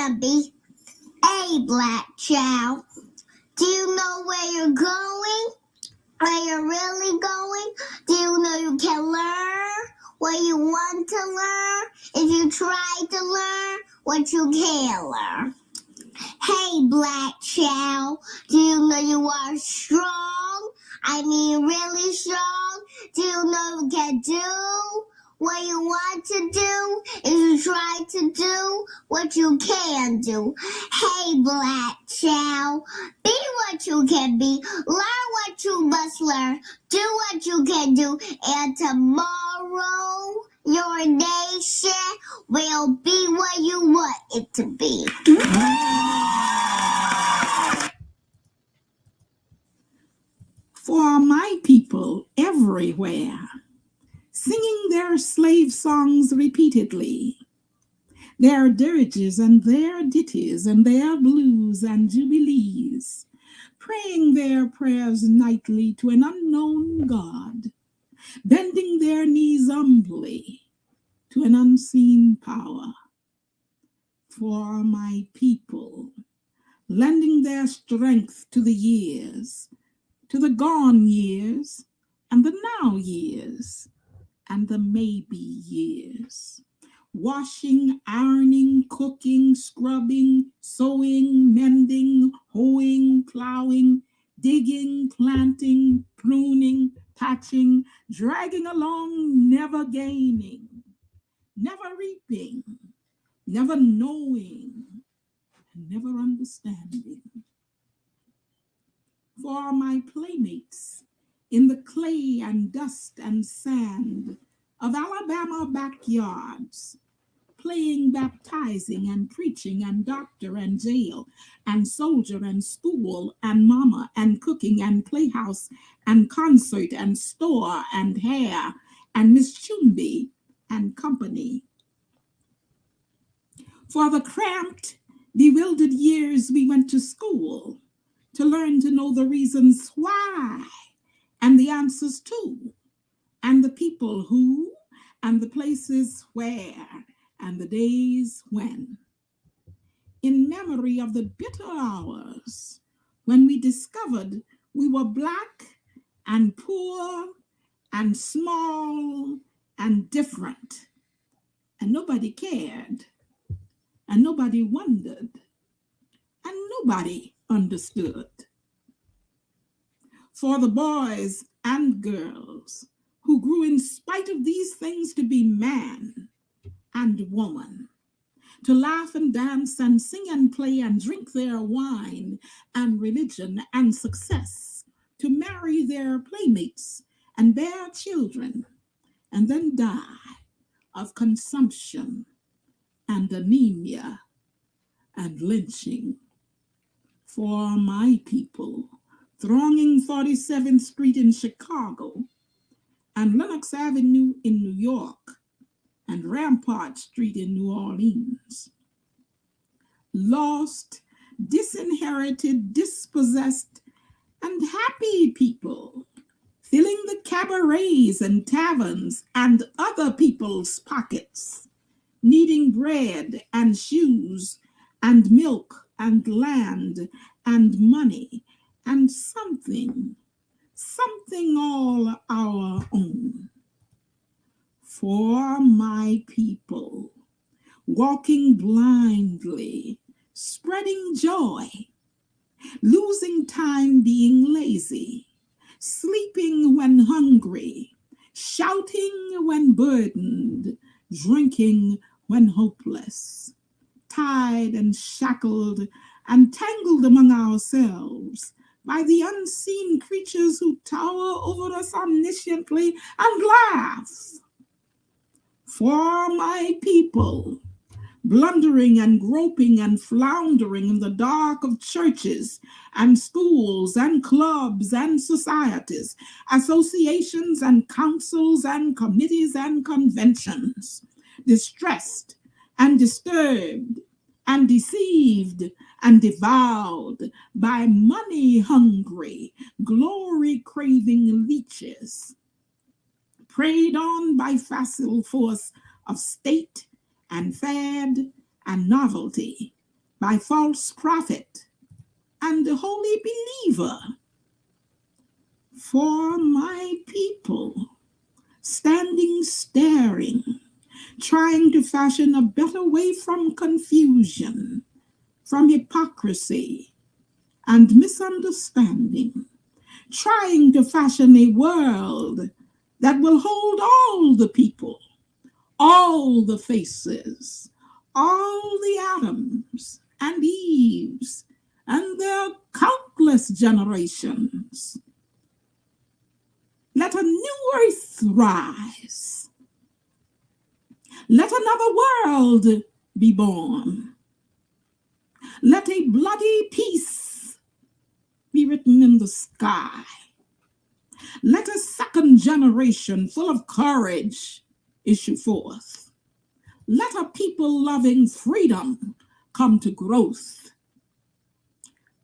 can be. Hey, black child, do you know where you're going? Are you really going? Do you know you can learn what you want to learn if you try to learn what you can learn? Hey, black child, do you know you are strong? I mean really strong? Do you know you can do what you want to do if you try to do what you can do? Hey, black child, be what you can be, learn what you must learn, do what you can do, and tomorrow your nation will be what you want it to be. For my people everywhere, singing their slave songs repeatedly, their dirges and their ditties and their blues and jubilees, praying their prayers nightly to an unknown God, bending their knees humbly to an unseen power. For my people, lending their strength to the years, to the gone years, and the now years, and the maybe years. Washing, ironing, cooking, scrubbing, sewing, mending, hoeing, plowing, digging, planting, pruning, patching, dragging along, never gaining, never reaping, never knowing, and never understanding. For my playmates in the clay and dust and sand of Alabama backyards, playing, baptizing, and preaching, and doctor and jail, and soldier and school, and mama, and cooking, and playhouse, and concert, and store, and hair, and Miss Chumby, and company. For the cramped, bewildered years we went to school, to learn to know the reasons why and the answers to, and the people who, and the places where, and the days when. In memory of the bitter hours when we discovered we were black and poor and small and different, and nobody cared, and nobody wondered, and nobody understood. For the boys and girls who grew in spite of these things to be man and woman, to laugh and dance and sing and play and drink their wine and religion and success, to marry their playmates and bear children, and then die of consumption and anemia and lynching. For my people, thronging 47th Street in Chicago, and Lenox Avenue in New York, and Rampart Street in New Orleans. Lost, disinherited, dispossessed, and happy people, filling the cabarets and taverns and other people's pockets, needing bread and shoes and milk and land and money and something all our own. For my people, walking blindly, spreading joy, losing time being lazy, sleeping when hungry, shouting when burdened, drinking when hopeless, tied and shackled and tangled among ourselves by the unseen creatures who tower over us omnisciently and laugh. For my people, blundering and groping and floundering in the dark of churches and schools and clubs and societies, associations and councils and committees and conventions, distressed and disturbed and deceived and devoured by money-hungry, glory-craving leeches, preyed on by facile force of state and fad and novelty, by false prophet and holy believer. For my people, standing staring, trying to fashion a better way from confusion, from hypocrisy and misunderstanding, trying to fashion a world that will hold all the people, all the faces, all the Adams and Eves, and their countless generations. Let a new earth rise. Let another world be born. Let a bloody peace be written in the sky. Let a second generation full of courage issue forth. Let a people loving freedom come to growth.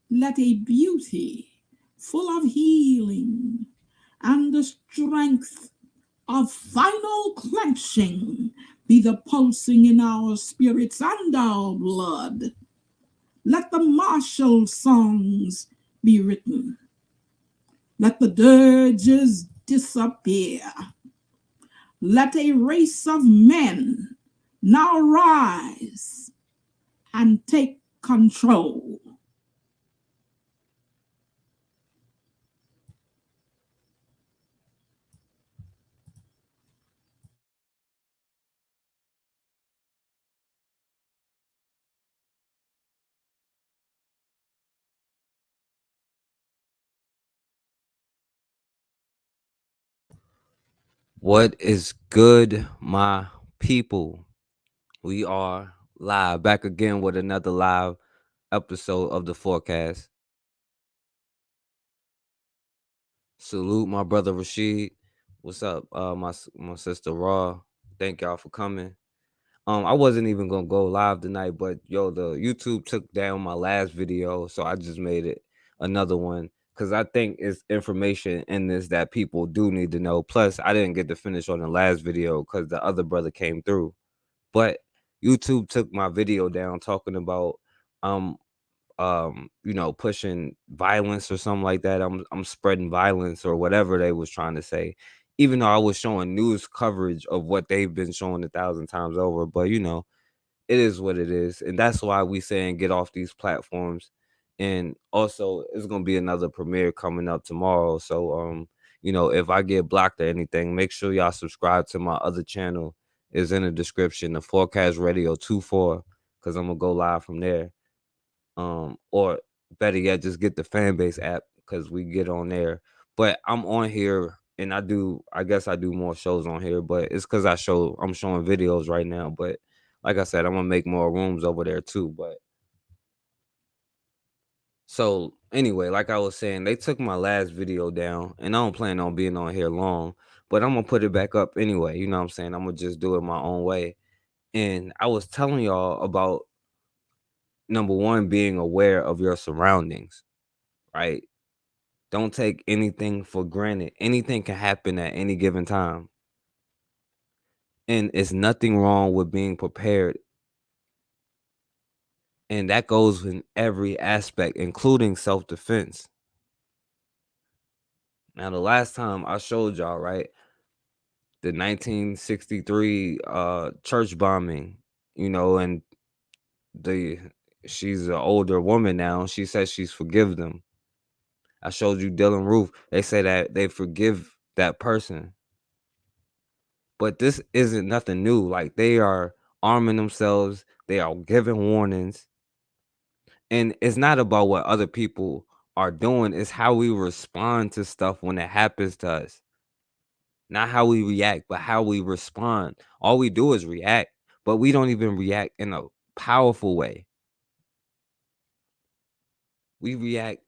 Let a beauty full of healing and the strength of final clenching be the pulsing in our spirits and our blood. Let the martial songs be written. Let the dirges disappear. Let a race of men now rise and take control. What is good, my people? We are live back again with another live episode of the forecast. Salute my brother Rashid. What's up? My sister Raw. Thank y'all for coming. I wasn't even gonna go live tonight, but the YouTube took down my last video, so I just made it another one because I think it's information in this that people do need to know. Plus, I didn't get to finish on the last video because the other brother came through. But YouTube took my video down talking about pushing violence or something like that. I'm spreading violence or whatever they was trying to say. Even though I was showing news coverage of what they've been showing 1,000 times over, but it is what it is, and that's why we saying get off these platforms. And also, it's gonna be another premiere coming up tomorrow. So, if I get blocked or anything, make sure y'all subscribe to my other channel. Is in the description, the Forecast Radio 24, because I'm gonna go live from there. Or better yet, just get the Fanbase app because we get on there. But I'm on here, and I guess I do more shows on here, but it's because I'm showing videos right now. But like I said, I'm gonna make more rooms over there too. But so anyway, like I was saying, they took my last video down, and I don't plan on being on here long, but I'm gonna put it back up anyway. You know what I'm saying? I'm gonna just do it my own way. And I was telling y'all about number one, being aware of your surroundings, right? Don't take anything for granted. Anything can happen at any given time. And it's nothing wrong with being prepared. And that goes in every aspect, including self-defense. Now, the last time I showed y'all, right, the 1963 church bombing, and she's an older woman now. She says she's forgive them. I showed you Dylan Roof. They say that they forgive that person. But this isn't nothing new. Like, they are arming themselves. They are giving warnings. And it's not about what other people are doing. It's how we respond to stuff when it happens to us. Not how we react, but how we respond. All we do is react, but we don't even react in a powerful way. We react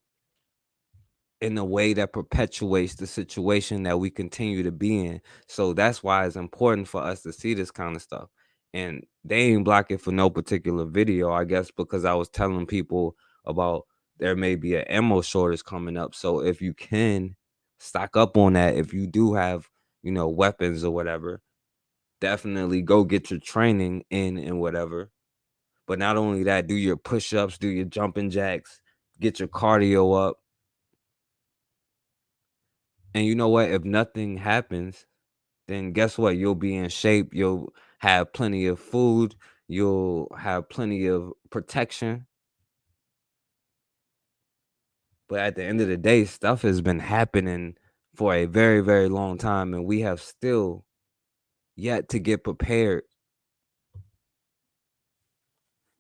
in a way that perpetuates the situation that we continue to be in. So that's why it's important for us to see this kind of stuff. And they ain't block it for no particular video, I guess, because I was telling people about there may be an ammo shortage coming up. So if you can stock up on that, if you do have, weapons or whatever, definitely go get your training in and whatever. But not only that, do your push-ups, do your jumping jacks, get your cardio up. And you know what? If nothing happens, then guess what? You'll be in shape. You'll have plenty of food. You'll have plenty of protection. But at the end of the day, stuff has been happening for a very, very long time, and we have still yet to get prepared.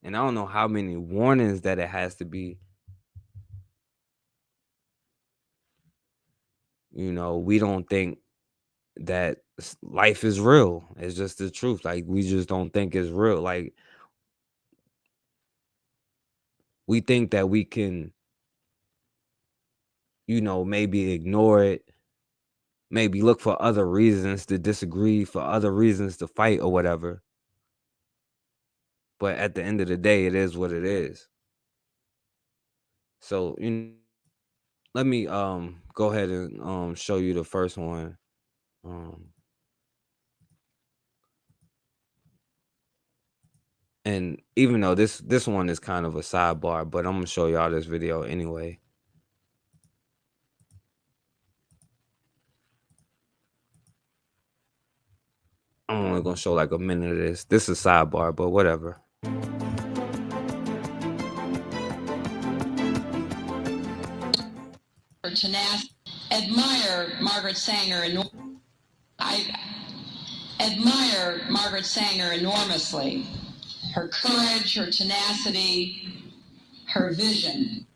And I don't know how many warnings that it has to be. You know, we don't think that life is real. It's just the truth. Like, we just don't think it's real. Like, we think that we can, you know, maybe ignore it, maybe look for other reasons to disagree, for other reasons to fight or whatever. But at the end of the day, it is what it is. So, let me go ahead and show you the first one. And even though this one is kind of a sidebar, but I'm gonna show y'all this video anyway. I'm only gonna show like a minute of this. This is a sidebar, but whatever. For tenacity, admire Margaret Sanger. I admire Margaret Sanger enormously. Her courage, her tenacity, her vision.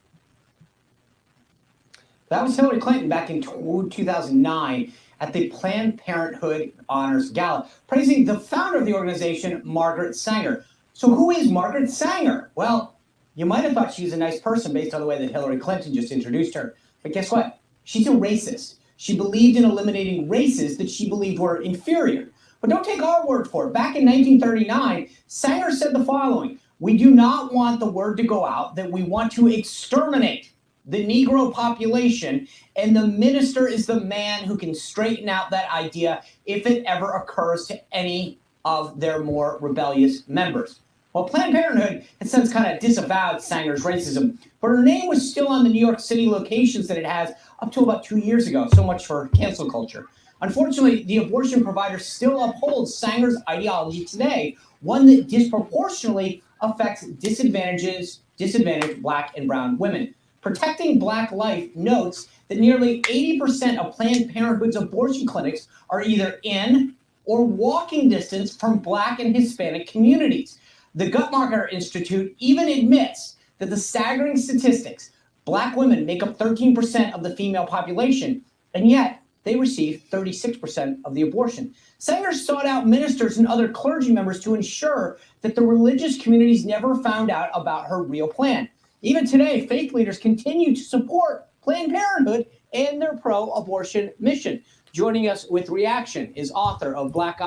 That was Hillary Clinton back in 2009 at the Planned Parenthood Honors Gala, praising the founder of the organization, Margaret Sanger. So who is Margaret Sanger? Well, you might have thought she was a nice person based on the way that Hillary Clinton just introduced her. But guess what? She's a racist. She believed in eliminating races that she believed were inferior. But don't take our word for it. Back in 1939, Sanger said the following: "We do not want the word to go out that we want to exterminate the Negro population, and the minister is the man who can straighten out that idea if it ever occurs to any of their more rebellious members." Well, Planned Parenthood has since kind of disavowed Sanger's racism, but her name was still on the New York City locations that it has up to about 2 years ago. So much for cancel culture. Unfortunately, the abortion provider still upholds Sanger's ideology today, one that disproportionately affects disadvantaged Black and brown women. Protecting Black Life notes that nearly 80% of Planned Parenthood's abortion clinics are either in or walking distance from Black and Hispanic communities. The Guttmacher Institute even admits that the staggering statistics: Black women make up 13% of the female population, and yet they receive 36% of the abortion. Sanger sought out ministers and other clergy members to ensure that the religious communities never found out about her real plan. Even today, faith leaders continue to support Planned Parenthood and their pro-abortion mission. Joining us with reaction is author of Black...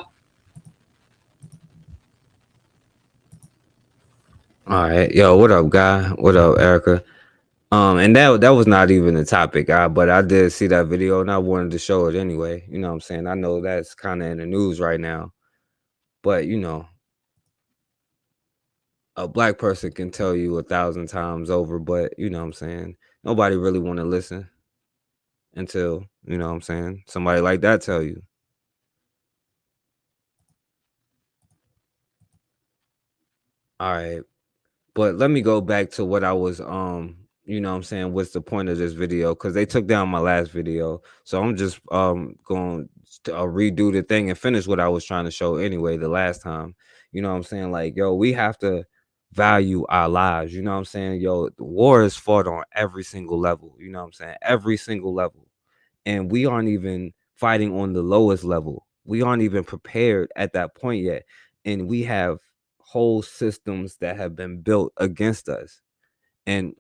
All right, yo, what up, guy? What up, Erica? And that was not even the topic, but I did see that video and I wanted to show it anyway. You know what I'm saying? I know that's kind of in the news right now, but you know, a Black person can tell you 1,000 times over, but you know what I'm saying? Nobody really want to listen until, you know what I'm saying, somebody like that tell you. All right. But let me go back to what I was, you know what I'm saying, what's the point of this video? Because they took down my last video. So I'm just going to redo the thing and finish what I was trying to show anyway the last time. You know what I'm saying? Like, yo, we have to value our lives. You know what I'm saying? Yo, the war is fought on every single level. You know what I'm saying? Every single level. And we aren't even fighting on the lowest level. We aren't even prepared at that point yet. And we have whole systems that have been built against us. And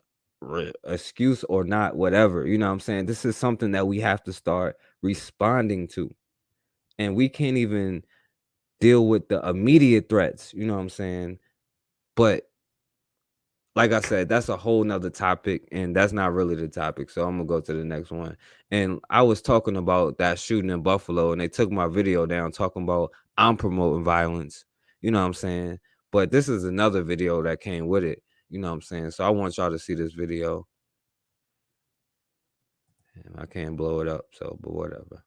excuse or not, whatever, you know what I'm saying, this is something that we have to start responding to. And we can't even deal with the immediate threats, you know what I'm saying? But like I said, that's a whole nother topic, and that's not really the topic. So I'm gonna go to the next one. And I was talking about that shooting in Buffalo, and they took my video down talking about I'm promoting violence, you know what I'm saying? But this is another video that came with it. You know what I'm saying? So I want y'all to see this video. And I can't blow it up, so, but whatever.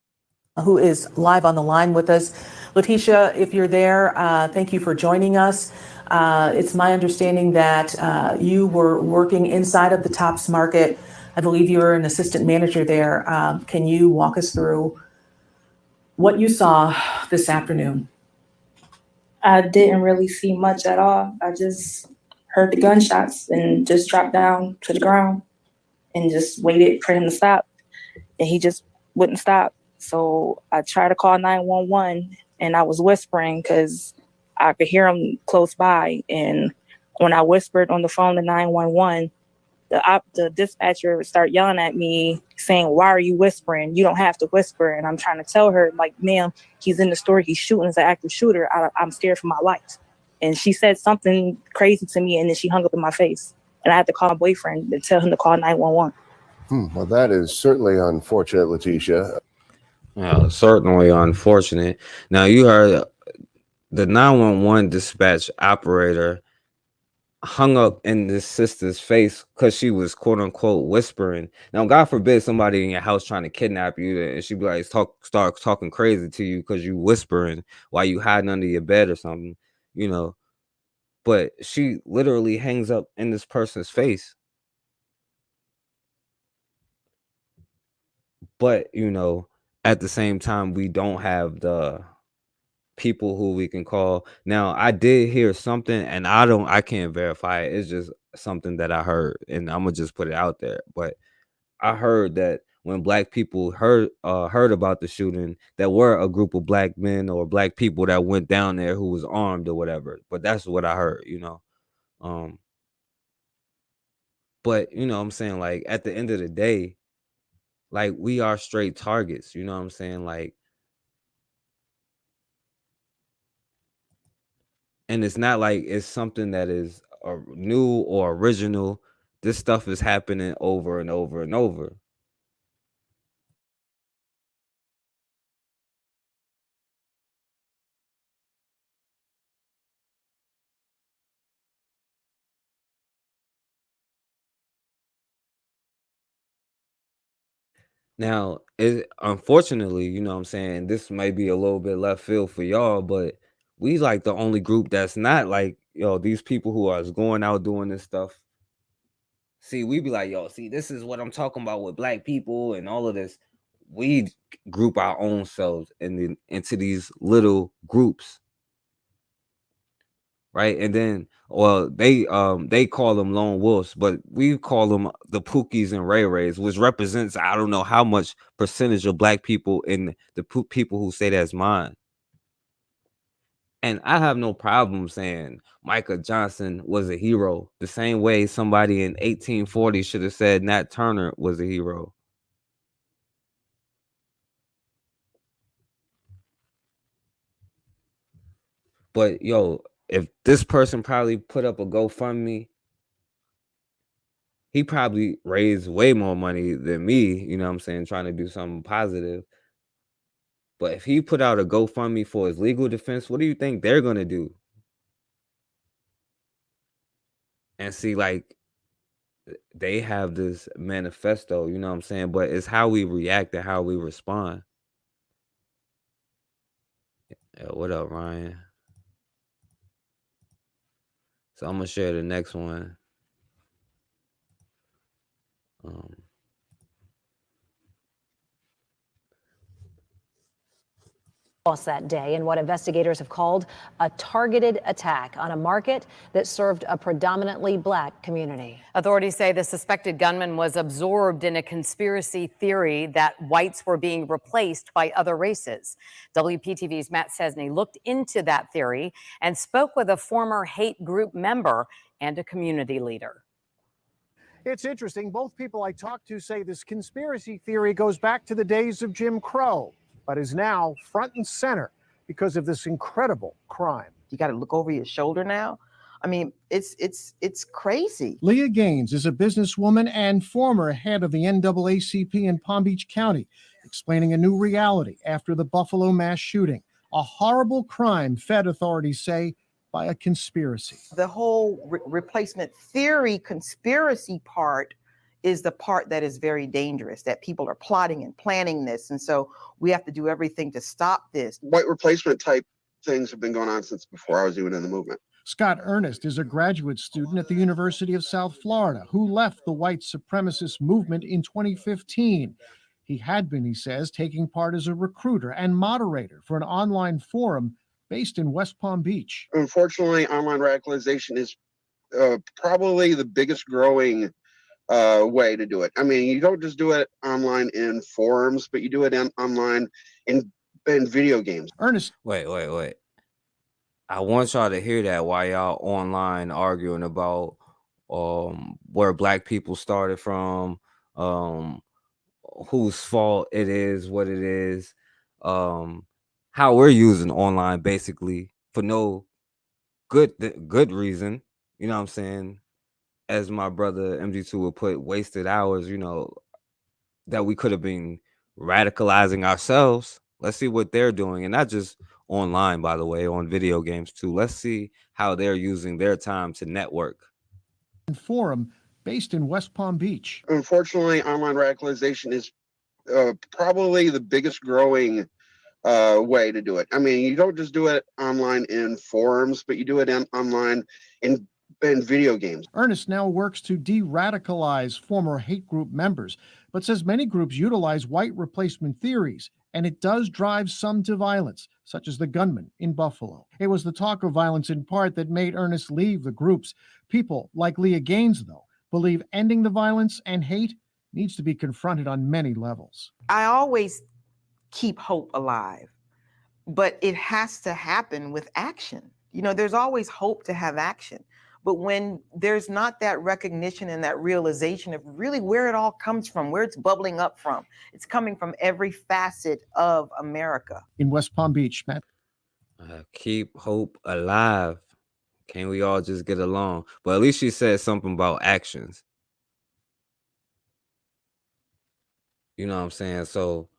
Who is live on the line with us. Letitia, if you're there, thank you for joining us. It's my understanding that you were working inside of the Tops Market. I believe you were an assistant manager there. Can you walk us through what you saw this afternoon? I didn't really see much at all. I just heard the gunshots and just dropped down to the ground and just waited for him to stop. And he just wouldn't stop. So I tried to call 911 and I was whispering because I could hear him close by. And when I whispered on the phone to 911, the dispatcher would start yelling at me saying, "Why are you whispering? You don't have to whisper." And I'm trying to tell her, like, "Ma'am, he's in the store. He's shooting as an active shooter. I'm scared for my life." And she said something crazy to me and then she hung up in my face. And I had to call my boyfriend and tell him to call 911. Well, that is certainly unfortunate, Letitia. Yeah, certainly unfortunate. Now, you heard the 911 dispatch operator hung up in this sister's face because she was quote unquote whispering. Now, God forbid somebody in your house trying to kidnap you and she be like, start talking crazy to you because you whispering while you hiding under your bed or something, you know. But she literally hangs up in this person's face. But, you know, at the same time, we don't have the people who we can call. Now, I did hear something and I can't verify it. It's just something that I heard and I'm gonna just put it out there. But I heard that when black people heard about the shooting, there were a group of black men or black people that went down there who was armed or whatever. But that's what I heard, you know. But you know what I'm saying, like at the end of the day, like we are straight targets, you know what I'm saying? Like, and it's not like it's something that is new or original. This stuff is happening over and over and over. Now, it unfortunately, you know what I'm saying, this might be a little bit left field for y'all, but we like the only group that's not like, yo, these people who are going out doing this stuff. See, we be like, yo, see, this is what I'm talking about with black people and all of this. We group our own selves into these little groups. Right. And then, well, they call them lone wolves, but we call them the Pookies and Ray Rays, which represents I don't know how much percentage of black people in the people who say that's mine. And I have no problem saying Micah Johnson was a hero, the same way somebody in 1840 should have said Nat Turner was a hero. But yo, if this person probably put up a GoFundMe, he probably raised way more money than me, you know what I'm saying, trying to do something positive. But if he put out a GoFundMe for his legal defense, what do you think they're going to do? And see, like, they have this manifesto, you know what I'm saying? But it's how we react and how we respond. Yeah, what up, Ryan? So I'm going to share the next one. That day in what investigators have called a targeted attack on a market that served a predominantly black community. Authorities say the suspected gunman was absorbed in a conspiracy theory that whites were being replaced by other races. WPTV's Matt Cesney looked into that theory and spoke with a former hate group member and a community leader. It's interesting. Both people I talked to say this conspiracy theory goes back to the days of Jim Crow, but is now front and center because of this incredible crime. You got to look over your shoulder now. I mean, it's crazy. Leah Gaines is a businesswoman and former head of the NAACP in Palm Beach County, explaining a new reality after the Buffalo mass shooting. A horrible crime, Fed authorities say, by a conspiracy. The whole replacement theory conspiracy part is the part that is very dangerous, that people are plotting and planning this. And so we have to do everything to stop this. White replacement type things have been going on since before I was even in the movement. Scott Ernest is a graduate student at the University of South Florida who left the white supremacist movement in 2015. He had been, he says, taking part as a recruiter and moderator for an online forum based in West Palm Beach. Unfortunately, online radicalization is probably the biggest growing way to do it. I mean, you don't just do it online in forums, but you do it online in video games. Ernest. Wait. I want y'all to hear that while y'all online arguing about where black people started from, whose fault it is, what it is, how we're using online basically for no good reason. You know what I'm saying? As my brother MG2 would put, wasted hours, you know, that we could have been radicalizing ourselves. Let's see what they're doing, and not just online, by the way, on video games too. Let's see how they're using their time to network. Forum based in West Palm Beach. Unfortunately, online radicalization is probably the biggest growing way to do it. I mean, you don't just do it online in forums, but you do it online in video games. Ernest now works to de-radicalize former hate group members, but says many groups utilize white replacement theories, and it does drive some to violence, such as the gunman in Buffalo. It was the talk of violence in part that made Ernest leave the groups. People like Leah Gaines, though, believe ending the violence and hate needs to be confronted on many levels. I always keep hope alive, but it has to happen with action. You know, there's always hope to have action. But when there's not that recognition and that realization of really where it all comes from, where it's bubbling up from, it's coming from every facet of America. In West Palm Beach, Matt. Keep hope alive. Can't we all just get along? But at least she said something about actions. You know what I'm saying? So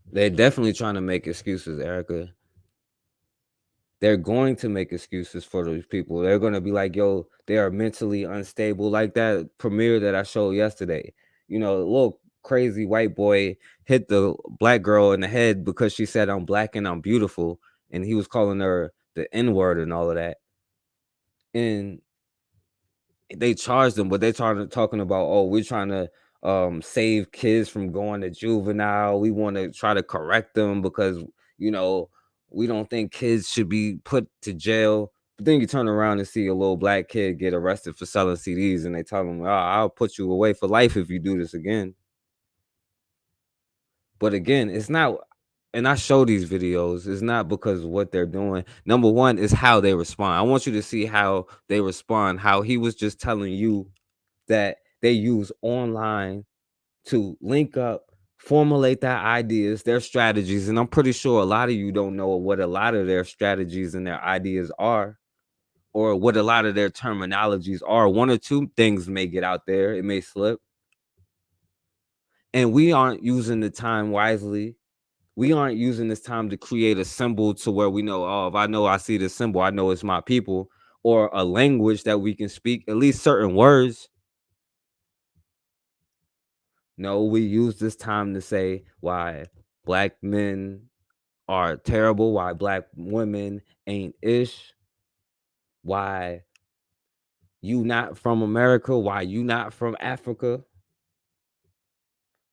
they're definitely trying to make excuses, Erica. They're going to make excuses for those people. They're going to be like, yo, they are mentally unstable. Like that premiere that I showed yesterday. You know, a little crazy white boy hit the black girl in the head because she said, I'm black and I'm beautiful. And he was calling her the N-word and all of that. And they charged them, but they're talking about, oh, we're trying to save kids from going to juvenile. We want to try to correct them because, you know, we don't think kids should be put to jail. But then you turn around and see a little black kid get arrested for selling CDs, and they tell him, oh, I'll put you away for life if you do this again. But again, it's not, and I show these videos, it's not because of what they're doing. Number one is how they respond. I want you to see how they respond, how he was just telling you that they use online to link up, formulate their ideas, their strategies. And I'm pretty sure a lot of you don't know what a lot of their strategies and their ideas are, or what a lot of their terminologies are. One or two things may get out there, it may slip. And we aren't using the time wisely. We aren't using this time to create a symbol to where we know, oh, if I see this symbol, I know it's my people, or a language that we can speak, at least certain words. No, we use this time to say why black men are terrible, why black women ain't ish, why you not from America, why you not from Africa,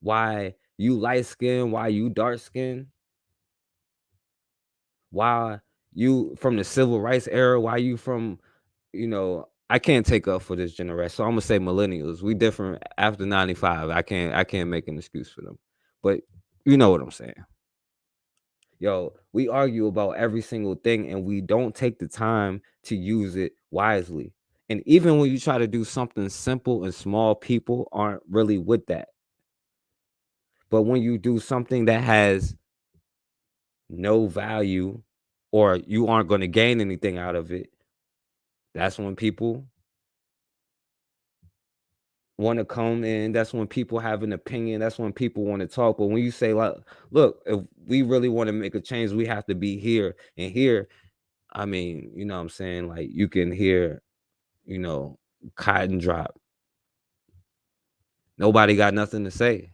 why you light skin, why you dark skin, why you from the civil rights era, why you from, you know, I can't take up for this generation. So I'm gonna say millennials. We different after 95. I can't make an excuse for them. But you know what I'm saying. Yo, we argue about every single thing and we don't take the time to use it wisely. And even when you try to do something simple and small, people aren't really with that. But when you do something that has no value or you aren't going to gain anything out of it, that's when people want to come in. That's when people have an opinion. That's when people want to talk. But when you say, like, look, if we really want to make a change, we have to be here and here. I mean, you know what I'm saying? Like, you can hear, you know, cotton drop. Nobody got nothing to say.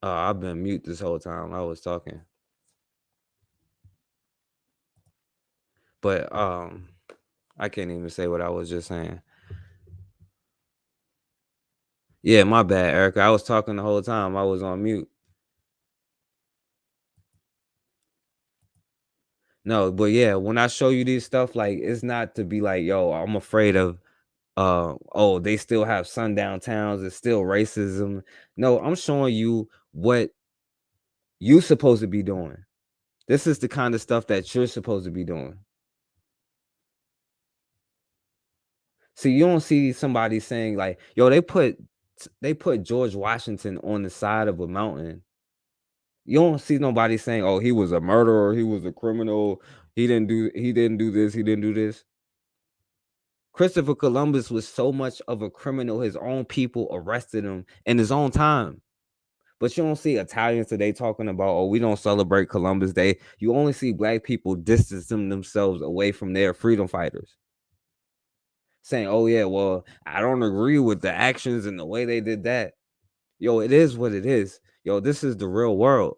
I've been mute this whole time I was talking. But I can't even say what I was just saying. Yeah, my bad, Erica. I was talking the whole time. I was on mute. No, but yeah, when I show you these stuff, like, it's not to be like, yo, I'm afraid of oh, they still have sundown towns, it's still racism. No, I'm showing you what you supposed to be doing. This is the kind of stuff that you're supposed to be doing. See, you don't see somebody saying like, yo, they put George Washington on the side of a mountain. You don't see nobody saying, oh, he was a murderer, he was a criminal, he didn't do this, he didn't do this. Christopher Columbus was so much of a criminal, his own people arrested him in his own time. But you don't see Italians today talking about, oh, we don't celebrate Columbus Day. You only see black people distancing themselves away from their freedom fighters. Saying, oh, yeah, well, I don't agree with the actions and the way they did that. Yo, it is what it is. Yo, this is the real world.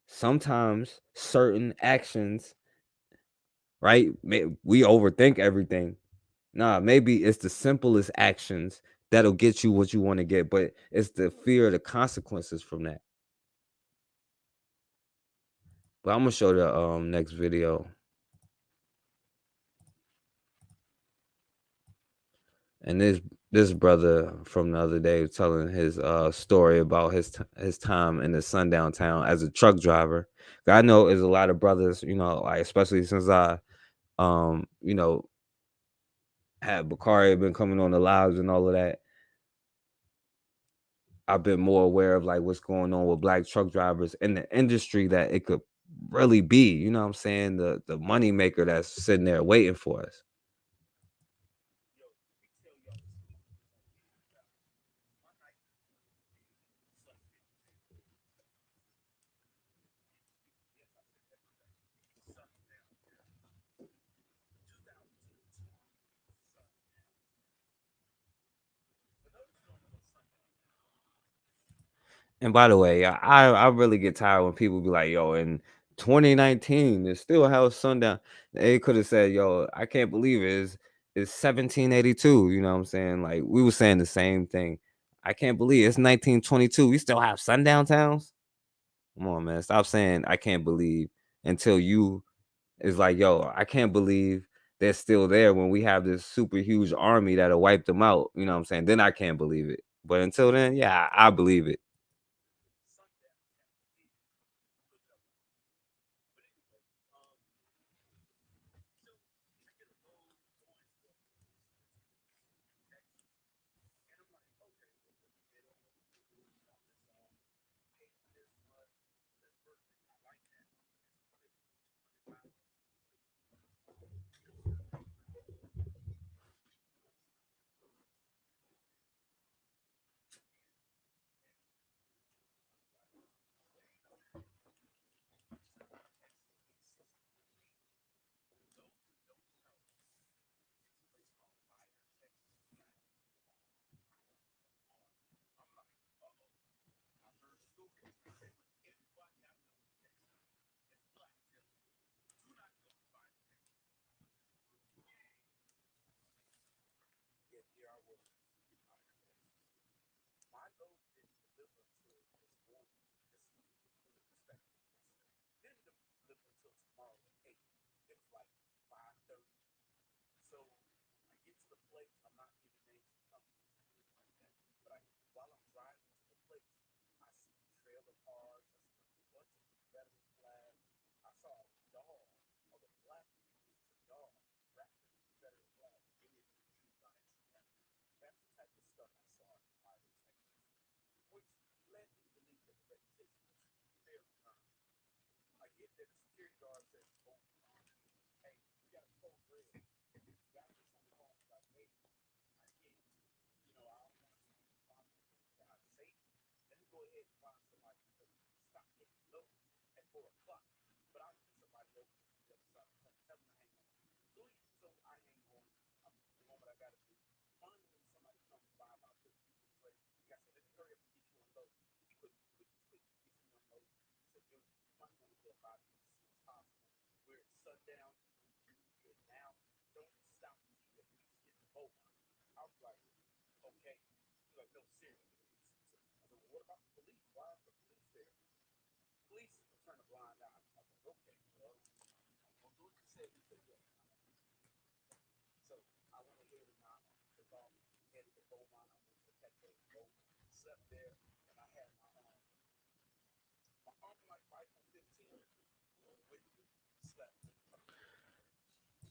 Sometimes certain actions, right? We overthink everything. Nah, maybe it's the simplest actions that'll get you what you want to get, but it's the fear of the consequences from that. But I'm gonna show the next video. And this brother from the other day was telling his story about his time in the sundown town as a truck driver. I know there's a lot of brothers, you know, like, especially since I you know, had Bakari been coming on the lives and all of that. I've been more aware of like what's going on with black truck drivers in the industry, that it could really be, you know what I'm saying, the money maker that's sitting there waiting for us. And by the way, I really get tired when people be like, yo, in 2019, it still has sundown. They could have said, yo, I can't believe it's 1782. You know what I'm saying? Like, we were saying the same thing. I can't believe it's 1922. We still have sundown towns. Come on, man. Stop saying I can't believe until you is like, yo, I can't believe they're still there when we have this super huge army that'll wipe them out. You know what I'm saying? Then I can't believe it. But until then, yeah, I believe it.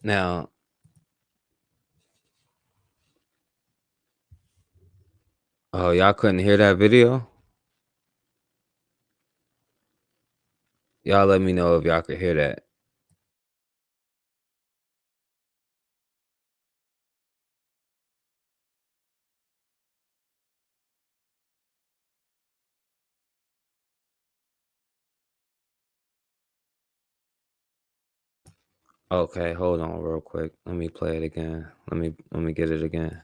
Now, oh, y'all couldn't hear that video? Y'all let me know if y'all could hear that. Okay, hold on real quick. Let me play it again. Let me get it again.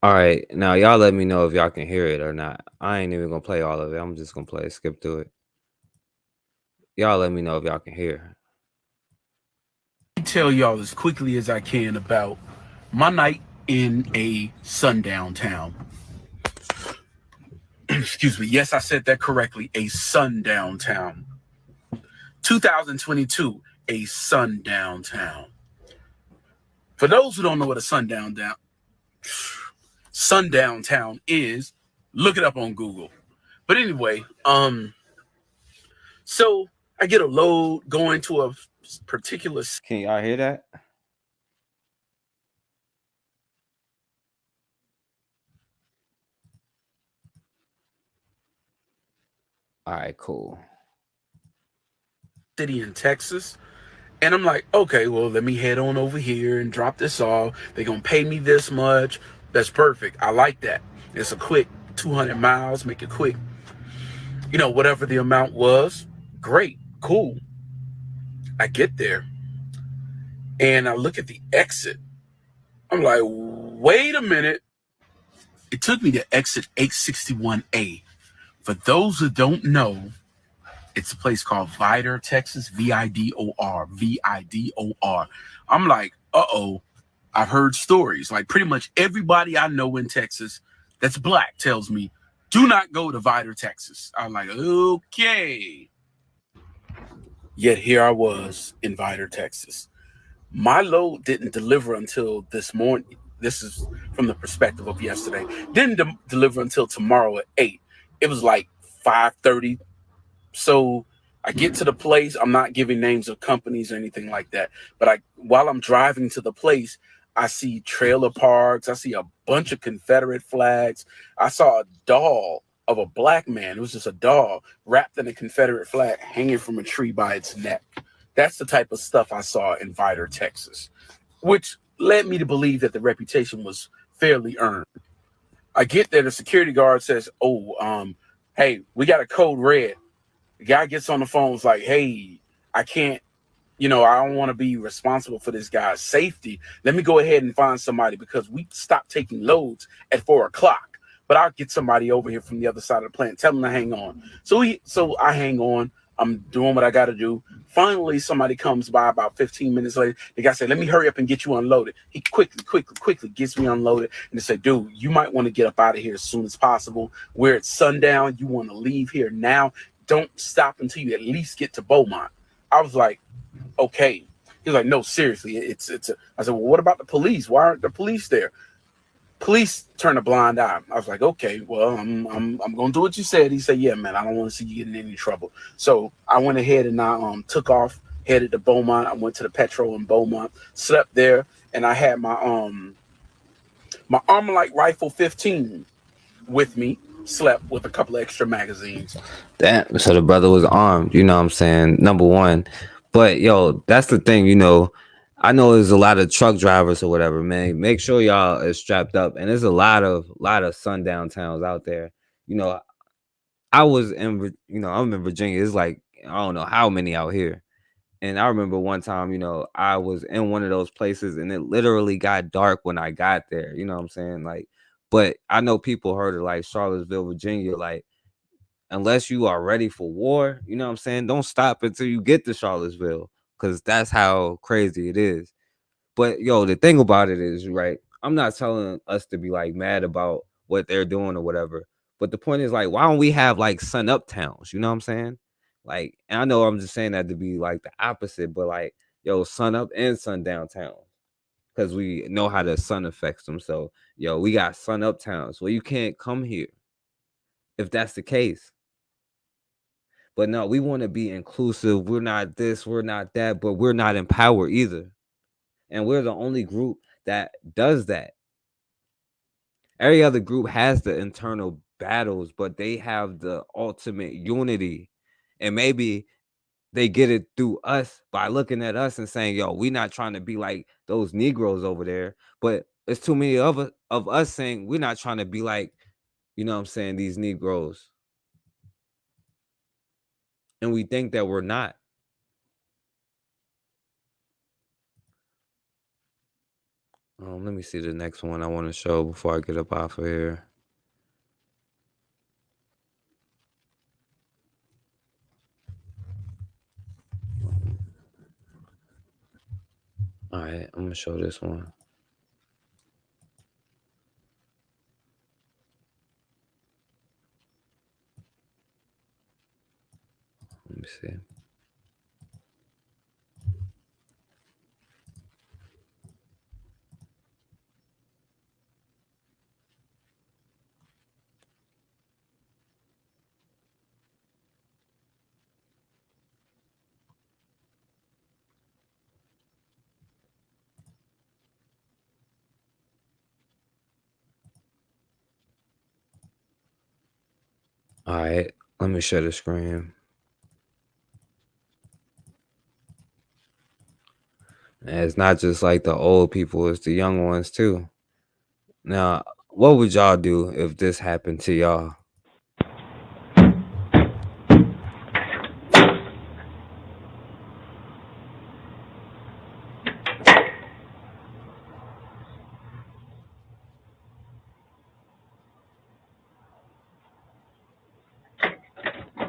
All right, now y'all let me know if y'all can hear it or not. I ain't even gonna play all of it. I'm just gonna skip through it. Y'all let me know if y'all can hear. Tell y'all as quickly as I can about my night in a sundown town. Excuse me. Yes, I said that correctly. A sundown town. 2022, a sundown town. For those who don't know what a sundown town is, look it up on Google. But anyway, so I get a load going to a particular. Can y'all hear that? All right, cool. City in Texas. And I'm like, okay, well, let me head on over here and drop this off. They're going to pay me this much. That's perfect. I like that. It's a quick 200 miles, make it quick. You know, whatever the amount was, great, cool. I get there and I look at the exit. I'm like, wait a minute. It took me to exit 861A. For those who don't know, it's a place called Vidor, Texas, Vidor, Vidor. I'm like, uh-oh, I've heard stories. Like pretty much everybody I know in Texas that's black tells me, do not go to Vidor, Texas. I'm like, okay. Yet here I was in Vidor, Texas. My load didn't deliver until this morning. This is from the perspective of yesterday. Didn't deliver until tomorrow at 8. It was like 5:30. So I get to the place. I'm not giving names of companies or anything like that. But while I'm driving to the place, I see trailer parks. I see a bunch of Confederate flags. I saw a doll of a black man. It was just a doll wrapped in a Confederate flag hanging from a tree by its neck. That's the type of stuff I saw in Vidor, Texas, which led me to believe that the reputation was fairly earned. I get there, the security guard says, hey, we got a code red. The guy gets on the phone, was like, hey, I can't, I don't want to be responsible for this guy's safety. Let me go ahead and find somebody because we stopped taking loads at 4 o'clock. But I'll get somebody over here from the other side of the plant. Tell them to hang on. So I hang on. I'm doing what I got to do. Finally, somebody comes by about 15 minutes later. The guy said, let me hurry up and get you unloaded. He quickly gets me unloaded. And they said, dude, you might want to get up out of here as soon as possible. We're at sundown. You want to leave here now. Don't stop until you at least get to Beaumont. I was like, okay. He was like, no, seriously. I said, well, what about the police? Why aren't the police there? Police turned a blind eye. I was like, okay, well, I'm gonna do what you said. He said, yeah, man, I don't want to see you getting in any trouble. So I went ahead and I took off, headed to Beaumont. I went to the Petro in Beaumont, slept there, and I had my Armalite Rifle 15 with me. Slept with a couple of extra magazines. Damn, so the brother was armed. You know what I'm saying? Number one, but yo, that's the thing. I know there's a lot of truck drivers or whatever, man. Make sure y'all is strapped up. And there's a lot of sundown towns out there. I'm in Virginia. It's like, I don't know how many out here. And I remember one time, I was in one of those places and it literally got dark when I got there. You know what I'm saying? Like, but I know people heard of like Charlottesville, Virginia, like, unless you are ready for war, you know what I'm saying? Don't stop until you get to Charlottesville. Because that's how crazy it is. But yo, the thing about it is, right, I'm not telling us to be like mad about what they're doing or whatever. But the point is, like, why don't we have like sun up towns? You know what I'm saying? Like, and I know I'm just saying that to be like the opposite, but like, yo, sun up and sun down towns. Because we know how the sun affects them. So, yo, we got sun up towns. Well, you can't come here if that's the case. But no, we want to be inclusive. We're not this, we're not that, but we're not in power either. And we're the only group that does that. Every other group has the internal battles, but they have the ultimate unity. And maybe they get it through us by looking at us and saying, yo, we're not trying to be like those Negroes over there. But it's too many of us saying we're not trying to be like, you know what I'm saying, these Negroes. And we think that we're not. Let me see the next one I want to show before I get up off of here. All right, I'm gonna show this one. Let me see. All right, let me share the screen. And it's not just like the old people, it's the young ones too. Now, What would y'all do if this happened to y'all?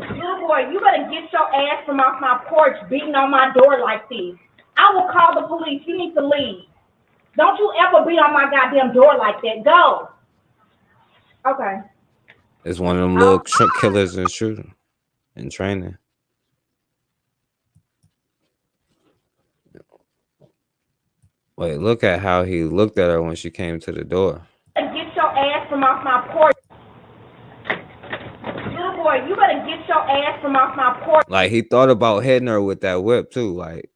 Little boy, you better get your ass from off my porch beating on my door like this. I will call the police. You need to leave. Don't you ever beat on my goddamn door like that. Go. Okay. It's one of them little killers and shooting and training. Wait, look at how he looked at her when she came to the door. Get your ass from off my porch. Little boy, you better get your ass from off my porch. Like, he thought about hitting her with that whip too. Like,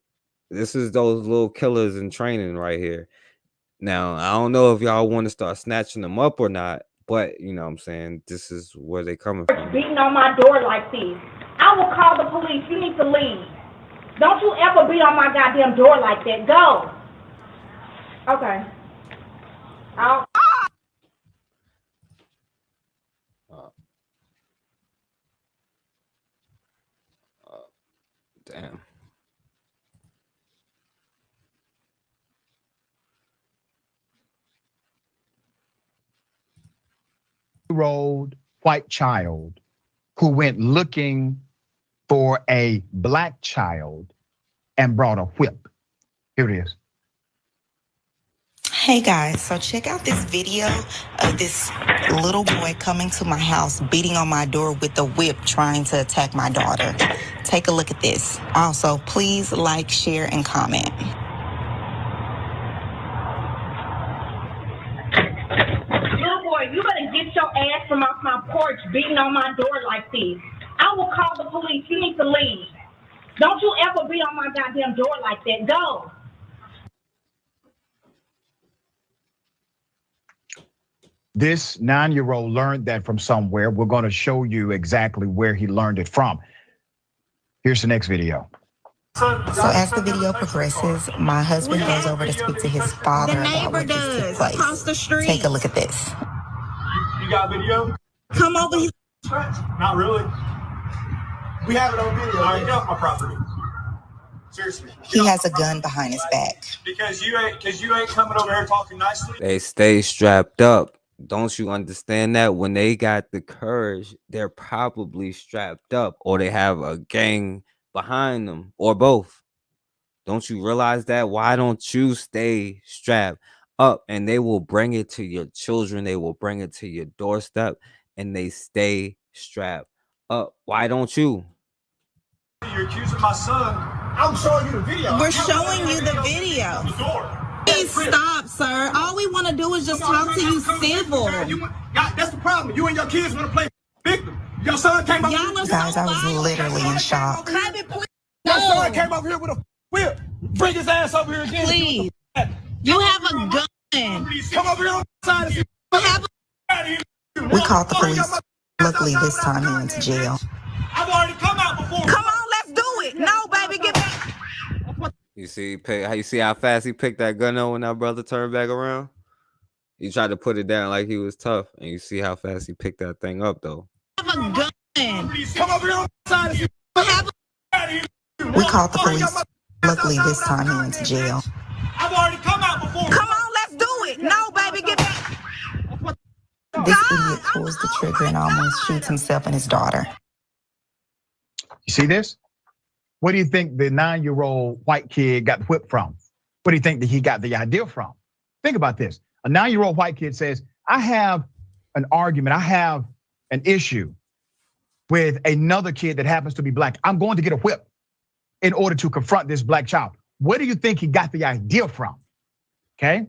this is those little killers in training right here. Now, I don't know if y'all want to start snatching them up or not, but you know what I'm saying? This is where they coming from. Beating on my door like this. I will call the police. You need to leave. Don't you ever beat on my goddamn door like that. Go. Okay. Damn. Year-old white child who went looking for a black child and brought a whip. Here it is. Hey guys, so check out this video of this little boy coming to my house, beating on my door with a whip, trying to attack my daughter. Take a look at this. Also, please like, share, and comment. Little boy, you better get your ass from off my porch beating on my door like this. I will call the police. You need to leave. Don't you ever beat on my goddamn door like that. Go. This 9-year-old learned that from somewhere. We're going to show you exactly where he learned it from. Here's the next video. So as the video progresses, my husband goes over to speak to his father about what just took place. Across the street. Take a look at this. You got video? Come over here. Not really. We have it on video. All right, get off my property. Seriously. He has a gun behind his back. Because you ain't coming over here talking nicely. They stay strapped up. Don't you understand that? When they got the courage, they're probably strapped up, or they have a gang behind them, or both. Don't you realize that? Why don't you stay strapped up? And they will bring it to your children. They will bring it to your doorstep, and they stay strapped up. Why don't you? You're accusing my son. I'm showing you the video. We're showing you the video. Please stop, sir. All we want to do is just talk to you civil. That's the problem. You and your kids want to play victim. Your son came over here. Guys, I was literally in shock. Your son came over here with a whip. Bring his ass over here again. Please. You have a gun. Come over here on the side. We called the police. Luckily, this time he went to jail. I've already come out before. Come on, let's do it. No, baby, get back. You see how fast he picked that gun up when that brother turned back around? He tried to put it down like he was tough, and you see how fast he picked that thing up, though. Have a gun. Come over here on the side. We called the police. Luckily, this time he went to jail. I've already come out before. Come on, let's do it. No, baby, get back. This idiot pulls the trigger and almost shoots himself and his daughter. You see this? What do you think the 9-year-old white kid got whipped from? What do you think that he got the idea from? Think about this. A 9-year-old white kid says, I have an argument, I have an issue with another kid that happens to be black. I'm going to get a whip in order to confront this black child. Where do you think he got the idea from? Okay,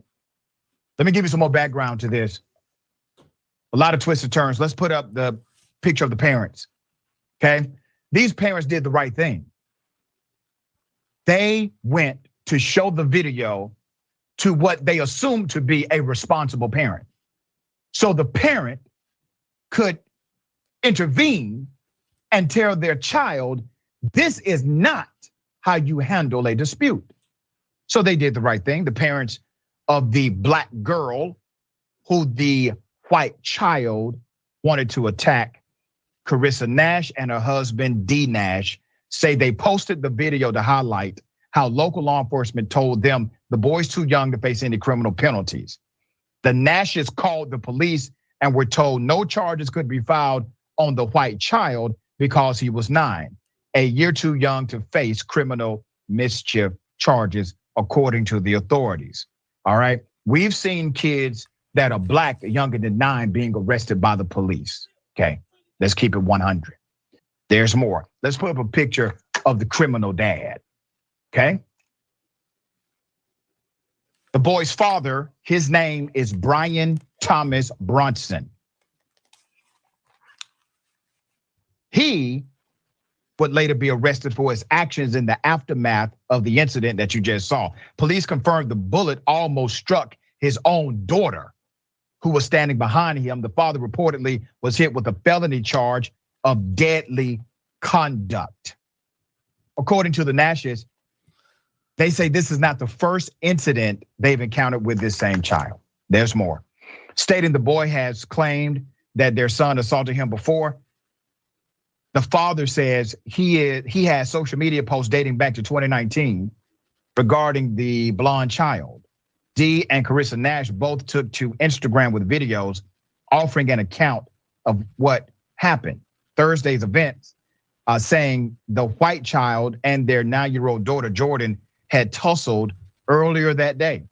let me give you some more background to this. A lot of twists and turns. Let's put up the picture of the parents, okay? These parents did the right thing. They went to show the video to what they assumed to be a responsible parent. So the parent could intervene and tell their child, this is not how you handle a dispute. So they did the right thing. The parents of the black girl who the white child wanted to attack Carissa Nash, and her husband, D. Nash, say they posted the video to highlight how local law enforcement told them the boy's too young to face any criminal penalties. The Nashes called the police and were told no charges could be filed on the white child because he was 9, a year too young to face criminal mischief charges, according to the authorities. All right. We've seen kids that are black, younger than 9, being arrested by the police. Okay. Let's keep it 100. There's more. Let's put up a picture of the criminal dad. Okay. The boy's father, his name is Brian Thomas Brunson. He would later be arrested for his actions in the aftermath of the incident that you just saw. Police confirmed the bullet almost struck his own daughter, who was standing behind him. The father reportedly was hit with a felony charge of deadly conduct. According to the Nashes, they say this is not the first incident they've encountered with this same child. There's more. Stating the boy has claimed that their son assaulted him before. The father says he has social media posts dating back to 2019 regarding the blonde child. Dee and Carissa Nash both took to Instagram with videos offering an account of what happened. Thursday's events saying the white child and their 9-year-old daughter, Jordan, had tussled earlier that day.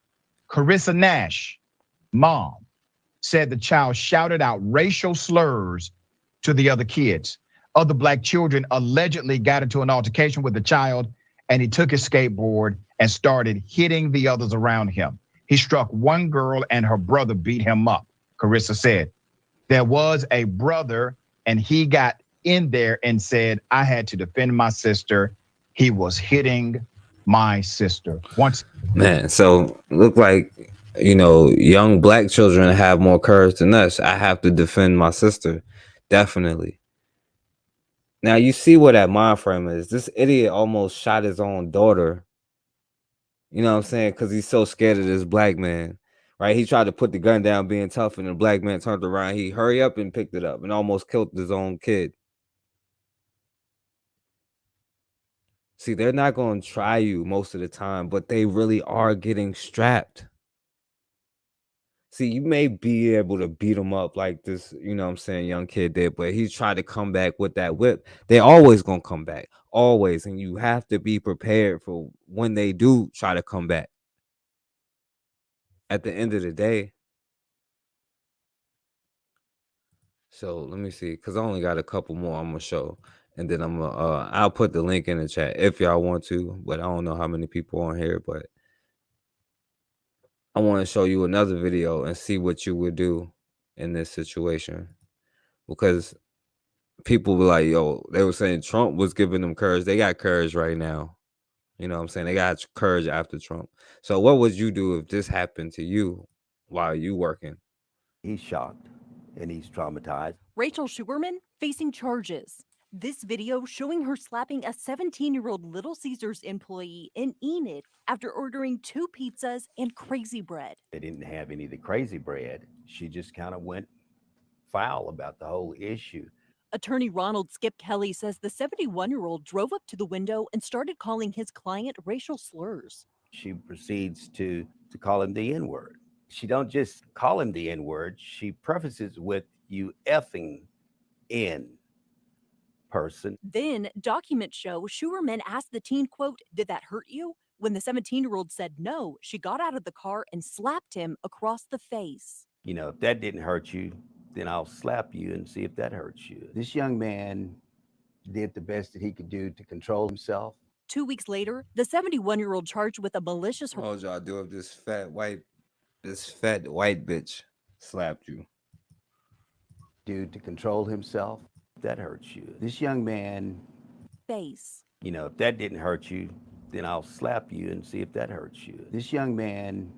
Carissa Nash, mom, said the child shouted out racial slurs to the other kids. Other black children allegedly got into an altercation with the child, and he took his skateboard and started hitting the others around him. He struck one girl and her brother beat him up, Carissa said. There was a brother and he got in there and said, I had to defend my sister. He was hitting my sister. Man, so look like, young black children have more courage than us. I have to defend my sister. Definitely. Now you see what that mind frame is. This idiot almost shot his own daughter. You know what I'm saying? Because he's so scared of this black man, right? He tried to put the gun down being tough, and the black man turned around. He hurried up and picked it up and almost killed his own kid. See, they're not going to try you most of the time, but they really are getting strapped. See, you may be able to beat him up like this, young kid did, but he tried to come back with that whip. They're always going to come back, always. And you have to be prepared for when they do try to come back. At the end of the day. So let me see, because I only got a couple more I'm going to show. And then I'll put the link in the chat if y'all want to, but I don't know how many people on here, but I want to show you another video and see what you would do in this situation. Because people were like, they were saying Trump was giving them courage. They got courage right now. You know what I'm saying? They got courage after Trump. So what would you do if this happened to you while you working? He's shocked and he's traumatized. Rachel Schuerman facing charges. This video showing her slapping a 17-year-old Little Caesars employee in Enid after ordering 2 pizzas and crazy bread. They didn't have any of the crazy bread. She just kind of went foul about the whole issue. Attorney Ronald Skip Kelly says the 71-year-old drove up to the window and started calling his client racial slurs. She proceeds to call him the N-word. She don't just call him the N-word. She prefaces with, you effing N person. Then documents show Schuerman asked the teen, quote, did that hurt you? When the 17-year-old said no, she got out of the car and slapped him across the face. If that didn't hurt you, then I'll slap you and see if that hurts you. This young man did the best that he could do to control himself. 2 weeks later, the 71-year-old charged with a malicious. What would y'all do if this fat white bitch slapped you? Do to control himself. That hurts you. This young man face. If that didn't hurt you, then I'll slap you and see if that hurts you. This young man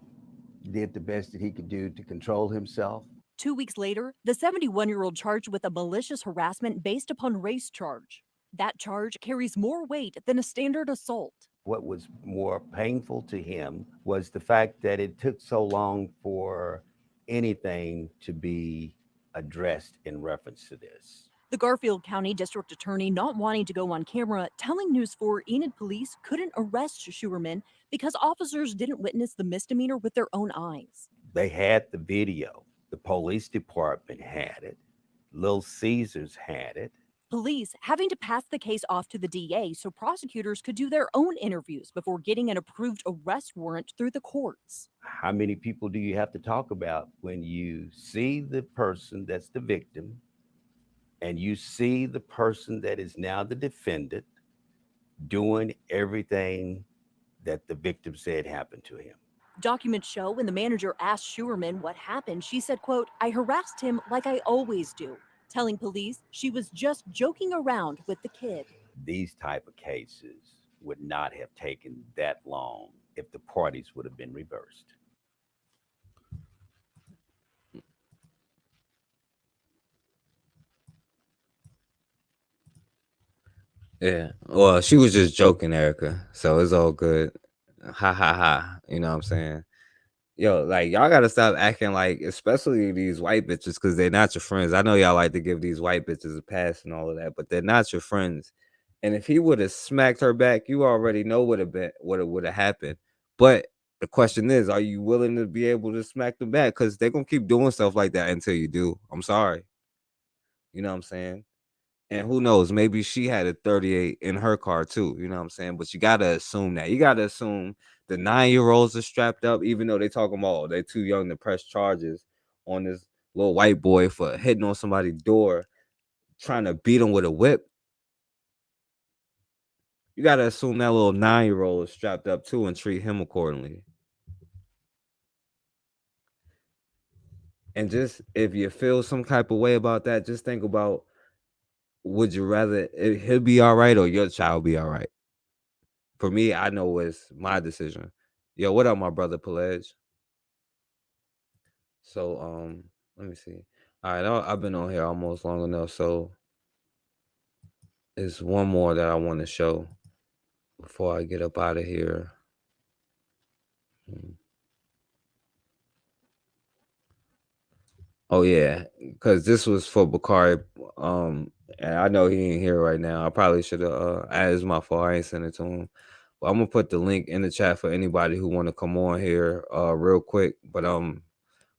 did the best that he could do to control himself. 2 weeks later, the 71-year-old charged with a malicious harassment based upon race charge. That charge carries more weight than a standard assault. What was more painful to him was the fact that it took so long for anything to be addressed in reference to this. The Garfield County District Attorney not wanting to go on camera, telling News 4 Enid police couldn't arrest Schuerman because officers didn't witness the misdemeanor with their own eyes. They had the video. The police department had it. Little Caesars had it. Police having to pass the case off to the DA so prosecutors could do their own interviews before getting an approved arrest warrant through the courts. How many people do you have to talk about when you see the person that's the victim and you see the person that is now the defendant doing everything that the victim said happened to him? Documents show when the manager asked Schuerman what happened, she said, quote, "I harassed him like I always do," telling police she was just joking around with the kid. These type of cases would not have taken that long if the parties would have been reversed. Yeah. Well, she was just joking, Erica. So it's all good. Ha ha ha. You know what I'm saying? Yo, like y'all gotta stop acting like, especially these white bitches, because they're not your friends. I know y'all like to give these white bitches a pass and all of that, but they're not your friends. And if he would have smacked her back, you already know what it would have happened. But the question is, are you willing to be able to smack them back? Because they're gonna keep doing stuff like that until you do. I'm sorry. You know what I'm saying? And who knows, maybe she had a 38 in her car too. You know what I'm saying? But you gotta assume that. You gotta assume the 9-year-olds are strapped up, even though they talking about they're too young to press charges on this little white boy for hitting on somebody's door, trying to beat him with a whip. You gotta assume that little 9-year-old is strapped up too and treat him accordingly. And just if you feel some type of way about that, just think about, would you rather he'll be all right or your child be all right? For me, I know it's my decision. Yo, what up, my brother Pelage? So, let me see. All right, I've been on here almost long enough. So, there's one more that I want to show before I get up out of here. Oh yeah, because this was for Bakari. And I know he ain't here right now. I probably should have. It's my fault. I ain't sent it to him. But I'm gonna put the link in the chat for anybody who want to come on here, real quick. But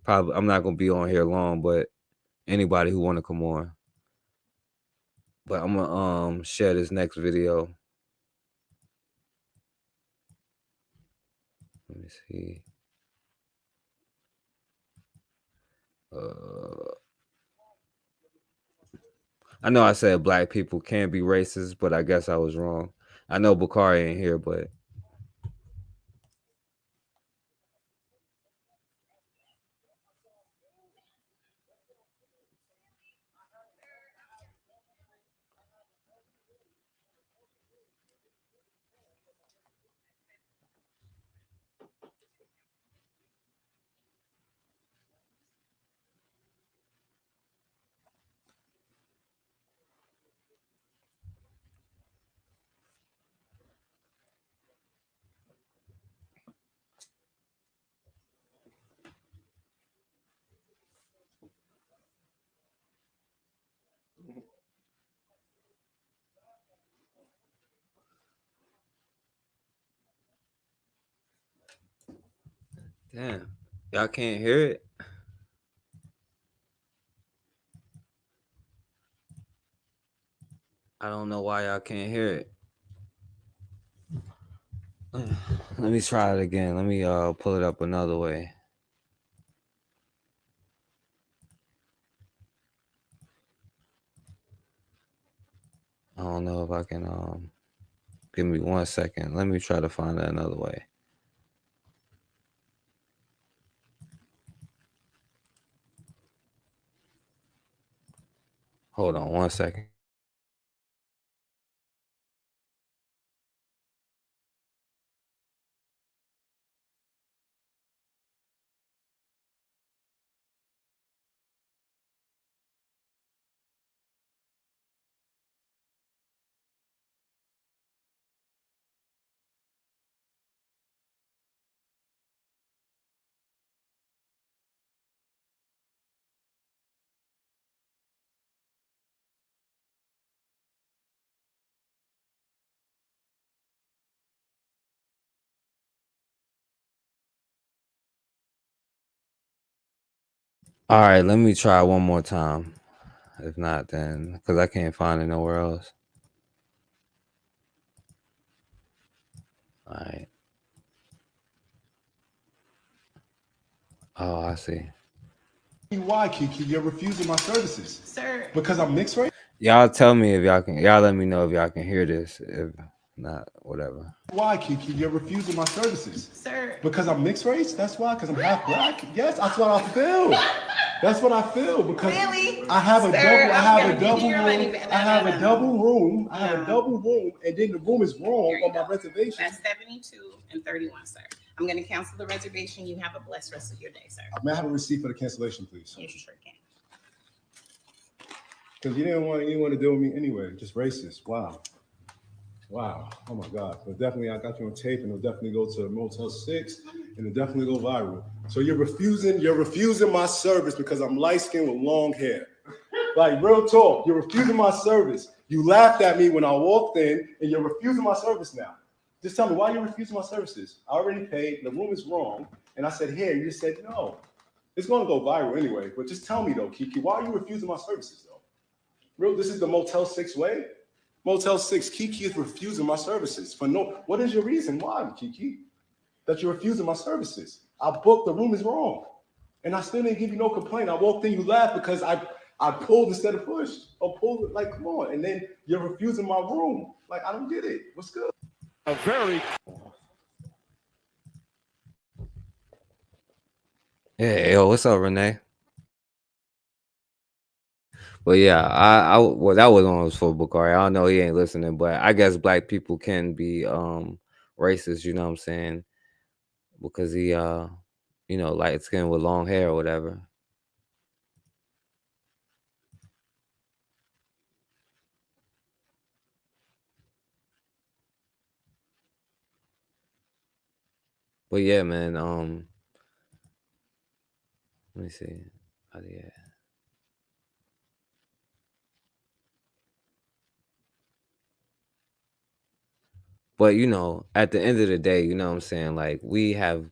probably I'm not gonna be on here long. But anybody who want to come on. But I'm gonna share this next video. Let me see. I know I said black people can be racist, but I guess I was wrong. I know Bakari ain't here, but damn, y'all can't hear it. I don't know why y'all can't hear it. Let me try it again. Let me pull it up another way. I don't know if I can give me 1 second. Let me try to find it another way. Hold on 1 second. All right, let me try one more time. If not, then because I can't find it nowhere else. All right. Oh, I see. Why, Kiki? You're refusing my services, sir. Because I'm mixed race. Y'all tell me if y'all can. Y'all let me know if y'all can hear this. If not, whatever. Why, Kiki? You're refusing my services, sir. Because I'm mixed race. That's why. Because I'm half black. Yes, that's what I feel. That's what I feel. Because Really? I have a Sir, double. I I'm have gonna a give double you your money room. back. I have a double room. I have No. a double room, and then the room is wrong on my reservation. That's 72 and 31, sir. I'm gonna cancel the reservation. You have a blessed rest of your day, sir. May I have a receipt for the cancellation, please? Yes, you sure can. Because you didn't want to deal with me anyway. Just racist. Wow. Wow. Oh my God. But definitely, I got you on tape, and it'll definitely go to Motel 6, and it'll definitely go viral. So you're refusing my service because I'm light skinned with long hair. Like real talk. You're refusing my service. You laughed at me when I walked in, and you're refusing my service now. Just tell me why you're refusing my services. I already paid. The room is wrong, and I said here. You just said no. It's going to go viral anyway. But just tell me though, Kiki, why are you refusing my services though? Real, this is the Motel 6 way. Motel 6, Kiki is refusing my services for no. What is your reason? Why, Kiki, that you're refusing my services? I booked. The room is wrong, and I still didn't give you no complaint. I walked in, you laughed because I pulled instead of pushed, or pulled it. Like, come on, and then you're refusing my room. Like, I don't get it. What's good? A very. Yeah, yo, what's up, Renee? But yeah, well, that was on his full book. I don't know, he ain't listening, but I guess black people can be racist. You know what I'm saying? Because he light skin with long hair or whatever. But yeah, man. Let me see. Yeah. But at the end of the day, you know what I'm saying? Like we have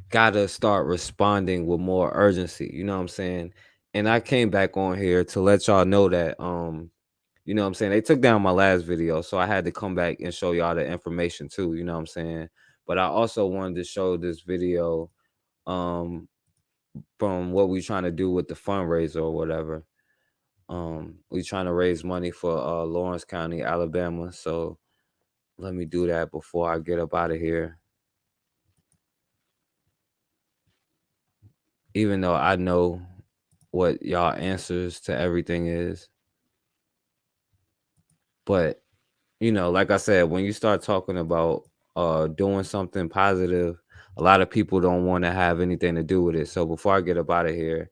gotta start responding with more urgency. You know what I'm saying? And I came back on here to let y'all know that you know what I'm saying? They took down my last video, so I had to come back and show y'all the information too, you know what I'm saying? But I also wanted to show this video from what we trying to do with the fundraiser or whatever. We trying to raise money for Lawrence County, Alabama. So let me do that before I get up out of here. Even though I know what y'all answers to everything is. But like I said, when you start talking about doing something positive, a lot of people don't want to have anything to do with it. So before I get up out of here,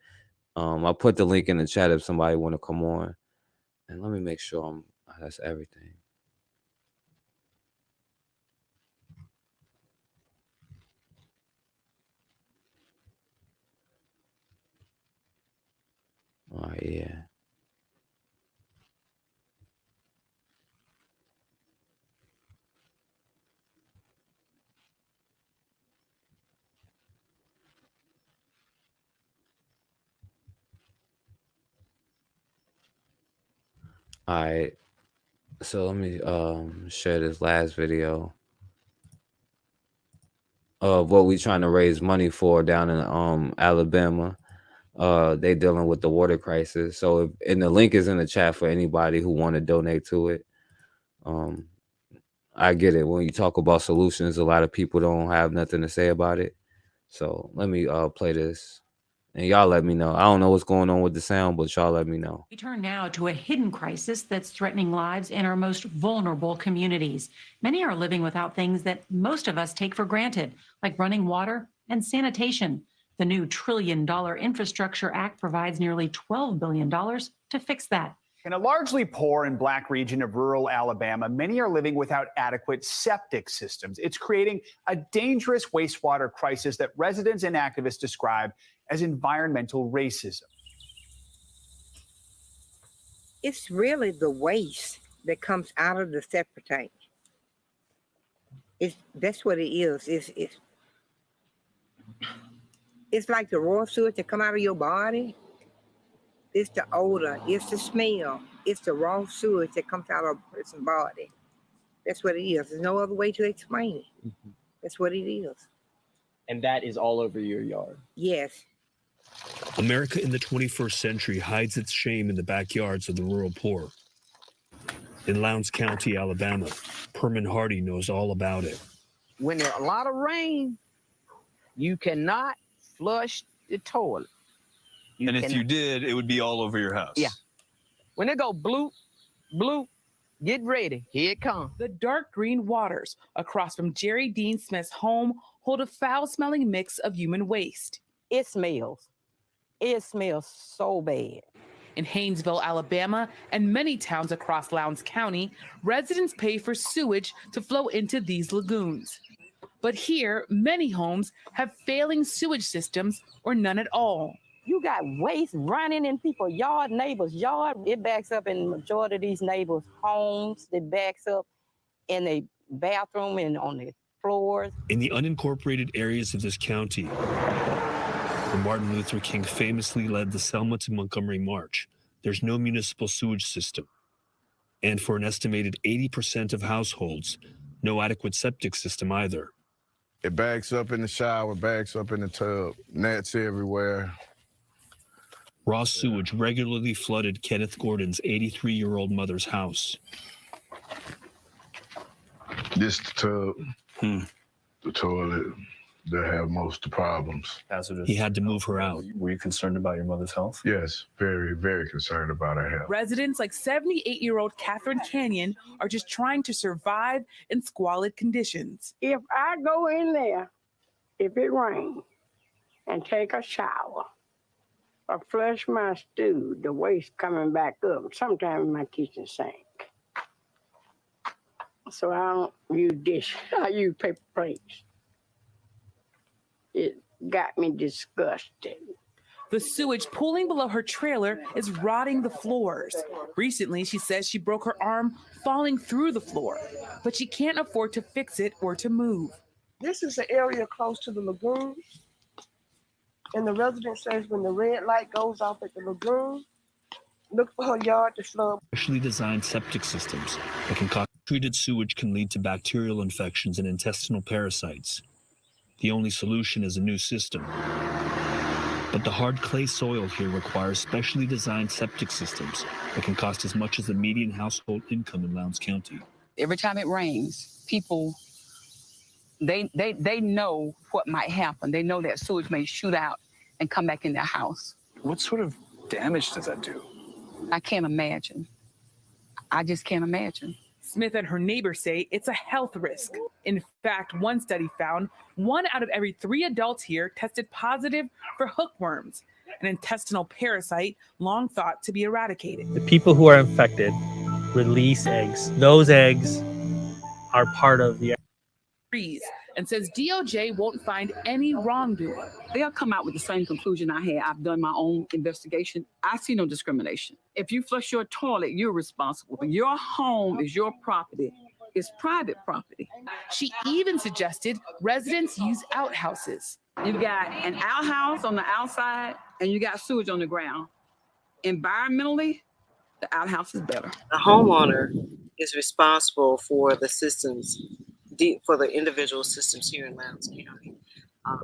I'll put the link in the chat if somebody want to come on. And let me make sure that's everything. All right, yeah. All right. So let me share this last video of what we trying to raise money for down in Alabama. They dealing with the water crisis. So and the link is in the chat for anybody who want to donate to it. I get it. When you talk about solutions, a lot of people don't have nothing to say about it. So let me play this. And y'all let me know. I don't know what's going on with the sound, but y'all let me know. We turn now to a hidden crisis that's threatening lives in our most vulnerable communities. Many are living without things that most of us take for granted, like running water and sanitation. The new $1 trillion Infrastructure Act provides nearly $12 billion to fix that. In a largely poor and Black region of rural Alabama, many are living without adequate septic systems. It's creating a dangerous wastewater crisis that residents and activists describe as environmental racism. It's really the waste that comes out of the septic tank. That's what it is. It's like the raw sewage that come out of your body. It's the odor, it's the smell, it's the raw sewage that comes out of a person's body. That's what it is. There's no other way to explain it. That's what it is. And that is all over your yard. Yes. America in the 21st century hides its shame in the backyards of the rural poor. In Lowndes County, Alabama, Perman Hardy knows all about it. When there's a lot of rain, you cannot flush the toilet. And if you did, it would be all over your house. Yeah. When it go bloop, bloop, get ready. Here it comes. The dark green waters across from Jerry Dean Smith's home hold a foul-smelling mix of human waste. It smells. It smells so bad. In Haynesville, Alabama, and many towns across Lowndes County, residents pay for sewage to flow into these lagoons. But here, many homes have failing sewage systems or none at all. You got waste running in people's yard, neighbors' yard. It backs up in the majority of these neighbors' homes. It backs up in the bathroom and on the floors. In the unincorporated areas of this county, where Martin Luther King famously led the Selma to Montgomery March, there's no municipal sewage system. And for an estimated 80% of households, no adequate septic system either. It backs up in the shower, backs up in the tub, gnats everywhere. Raw sewage regularly flooded Kenneth Gordon's 83-year-old mother's house. This the tub, the toilet that have most of the problems. Hazardous. He had to move her out. Were you concerned about your mother's health? Yes, very, very concerned about her health. Residents like 78-year-old Catherine Canyon are just trying to survive in squalid conditions. If I go in there, if it rains, and take a shower, or flush my stew, the waste coming back up, sometimes my kitchen sink. So I don't use dish, I use paper plates. It got me disgusted. The sewage pooling below her trailer is rotting the floors. Recently, she says she broke her arm falling through the floor, but she can't afford to fix it or to move. This is the area close to the lagoon. And the resident says when the red light goes off at the lagoon, look for her yard to flood. Specially designed septic systems that can cause treated sewage can lead to bacterial infections and intestinal parasites. The only solution is a new system. But the hard clay soil here requires specially designed septic systems that can cost as much as the median household income in Lowndes County. Every time it rains, people, they know what might happen. They know that sewage may shoot out and come back in their house. What sort of damage does that do? I can't imagine. I just can't imagine. Smith and her neighbors say it's a health risk. In fact, one study found 1 out of every 3 adults here tested positive for hookworms, an intestinal parasite long thought to be eradicated. The people who are infected release eggs. Those eggs are part of the and says DOJ won't find any wrongdoing. They'll come out with the same conclusion I had. I've done my own investigation. I see no discrimination. If you flush your toilet, you're responsible. Your home is your property. It's private property. She even suggested residents use outhouses. You've got an outhouse on the outside and you got sewage on the ground. Environmentally, the outhouse is better. The homeowner is responsible for the systems, for the individual systems here in Lowndes County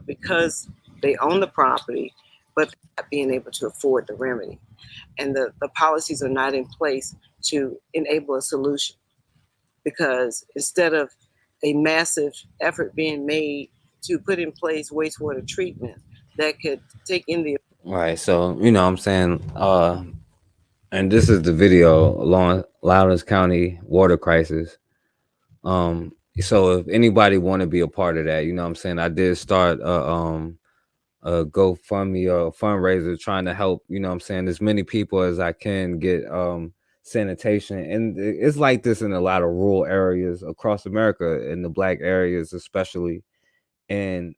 because they own the property, but not being able to afford the remedy. And the policies are not in place to enable a solution because instead of a massive effort being made to put in place wastewater treatment that could take in the... Right, so, you know what I'm saying, and this is the video along Lowndes County water crisis. So if anybody want to be a part of that, you know what I'm saying, I did start a GoFundMe or a fundraiser trying to help, you know what I'm saying, as many people as I can get sanitation. And it's like this in a lot of rural areas across America, in the Black areas especially. And,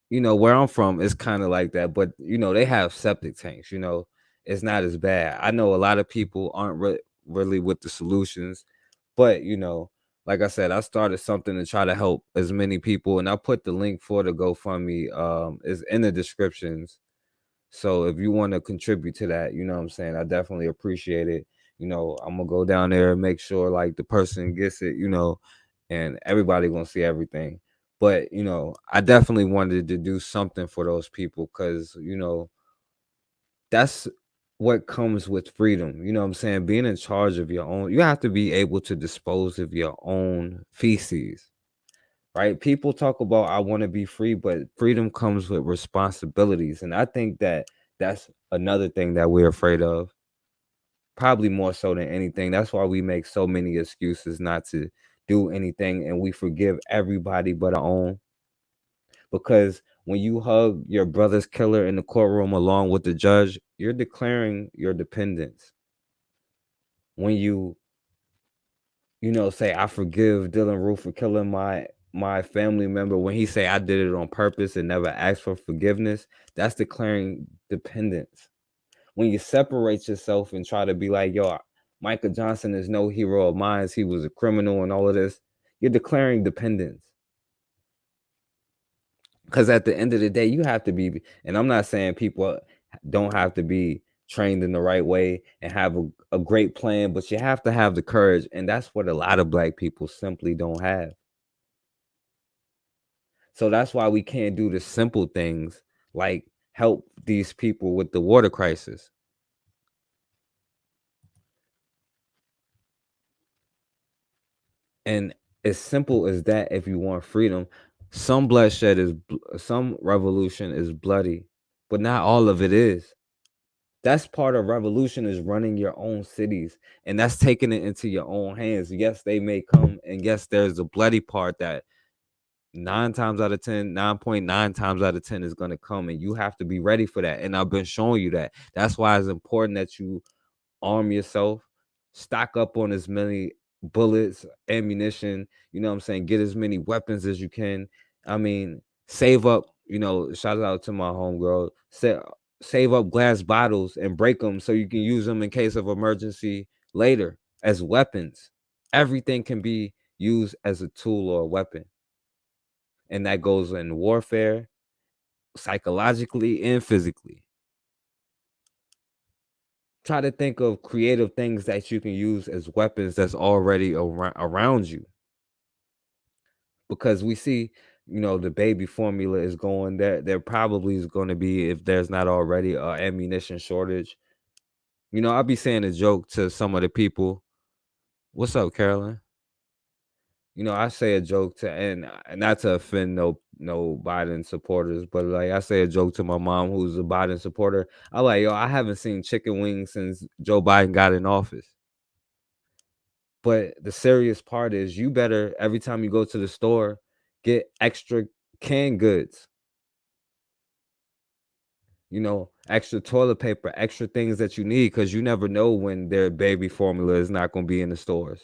you know, where I'm from, it's kind of like that. But, you know, they have septic tanks, you know, it's not as bad. I know a lot of people aren't really with the solutions, but, you know, like I said, I started something to try to help as many people, and I put the link for the GoFundMe is in the descriptions. So if you want to contribute to that, you know what I'm saying, I definitely appreciate it. You know, I'm gonna go down there and make sure like the person gets it, you know, and everybody gonna see everything. But you know, I definitely wanted to do something for those people because you know that's what comes with freedom. You know what I'm saying? Being in charge of your own, you have to be able to dispose of your own feces, right? People talk about, I want to be free, but freedom comes with responsibilities. And I think that that's another thing that we're afraid of, probably more so than anything. That's why we make so many excuses not to do anything and we forgive everybody but our own. Because when you hug your brother's killer in the courtroom along with the judge, you're declaring your dependence. When you know, say, I forgive Dylan Roof for killing my family member, when he say I did it on purpose and never asked for forgiveness, that's declaring dependence. When you separate yourself and try to be like, yo, Michael Johnson is no hero of mine, he was a criminal and all of this, you're declaring dependence. Because at the end of the day, you have to be, and I'm not saying people don't have to be trained in the right way and have a great plan, but you have to have the courage. And that's what a lot of Black people simply don't have. So that's why we can't do the simple things like help these people with the water crisis. And as simple as that, if you want freedom, some bloodshed is, some revolution is bloody, but not all of it is. That's part of revolution, is running your own cities, and that's taking it into your own hands. Yes, they may come, and yes, there's a bloody part that 9 times out of 10, 9.9 times out of 10 is going to come, and you have to be ready for that. And I've been showing you that. That's why it's important that you arm yourself, stock up on as many bullets, ammunition, you know what I'm saying, get as many weapons as you can. I mean, save up, you know, shout out to my homegirl, save up glass bottles and break them so you can use them in case of emergency later as weapons. Everything can be used as a tool or a weapon. And that goes in warfare, psychologically and physically. Try to think of creative things that you can use as weapons that's already around you. Because we see, you know, the baby formula is going there. There probably is going to be, if there's not already, an ammunition shortage. You know, I'll be saying a joke to some of the people. What's up, Carolyn? You know, I say a joke to, and not to offend no Biden supporters, but like I say a joke to my mom who's a Biden supporter. I like, yo, I haven't seen chicken wings since Joe Biden got in office. But the serious part is, you better, every time you go to the store, get extra canned goods. You know, extra toilet paper, extra things that you need, because you never know when their baby formula is not going to be in the stores.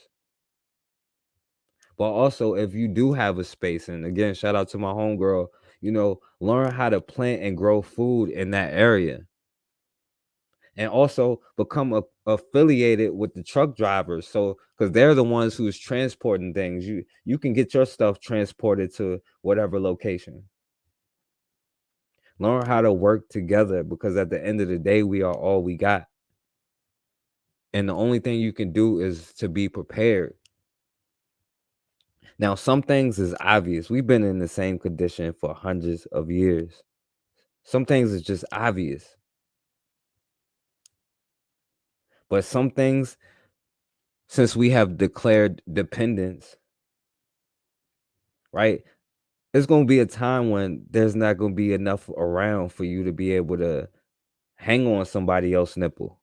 But also, if you do have a space, and again, shout out to my homegirl, you know, learn how to plant and grow food in that area. And also become affiliated with the truck drivers. So, because they're the ones who's transporting things. You can get your stuff transported to whatever location. Learn how to work together, because at the end of the day, we are all we got. And the only thing you can do is to be prepared. Now, some things is obvious. We've been in the same condition for hundreds of years. Some things is just obvious. But some things, since we have declared dependence, right? There's going to be a time when there's not going to be enough around for you to be able to hang on somebody else's nipple.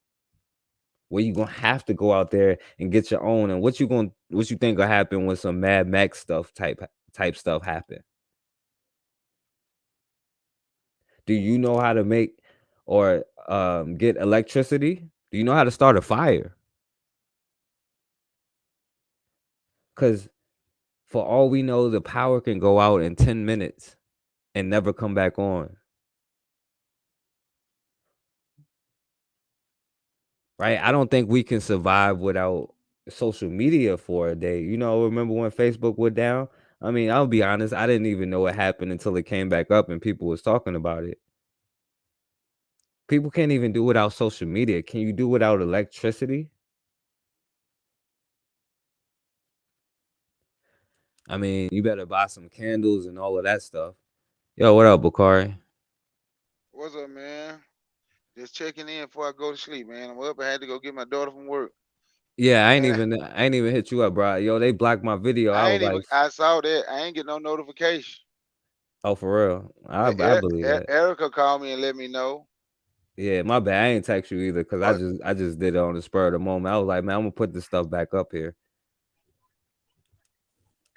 Where you're going to have to go out there and get your own. And what you think will happen when some Mad Max stuff type stuff happen? Do you know how to make or get electricity? Do you know how to start a fire? Because for all we know, the power can go out in 10 minutes and never come back on. Right? I don't think we can survive without social media for a day. You know, remember when Facebook went down? I mean, I'll be honest, I didn't even know what happened until it came back up and people was talking about it. People can't even do without social media. Can you do without electricity? I mean, you better buy some candles and all of that stuff. Yo, what up, Bakari? What's up, man? Just checking in before I go to sleep, man. I'm up. I had to go get my daughter from work. Yeah, I ain't even hit you up, bro. Yo, they blocked my video. I was like, I saw that. I ain't get no notification. oh, for real? I believe that. Erica called me and let me know. Yeah, my bad. I ain't text you either because I just did it on the spur of the moment. I was like, man, I'm gonna put this stuff back up here.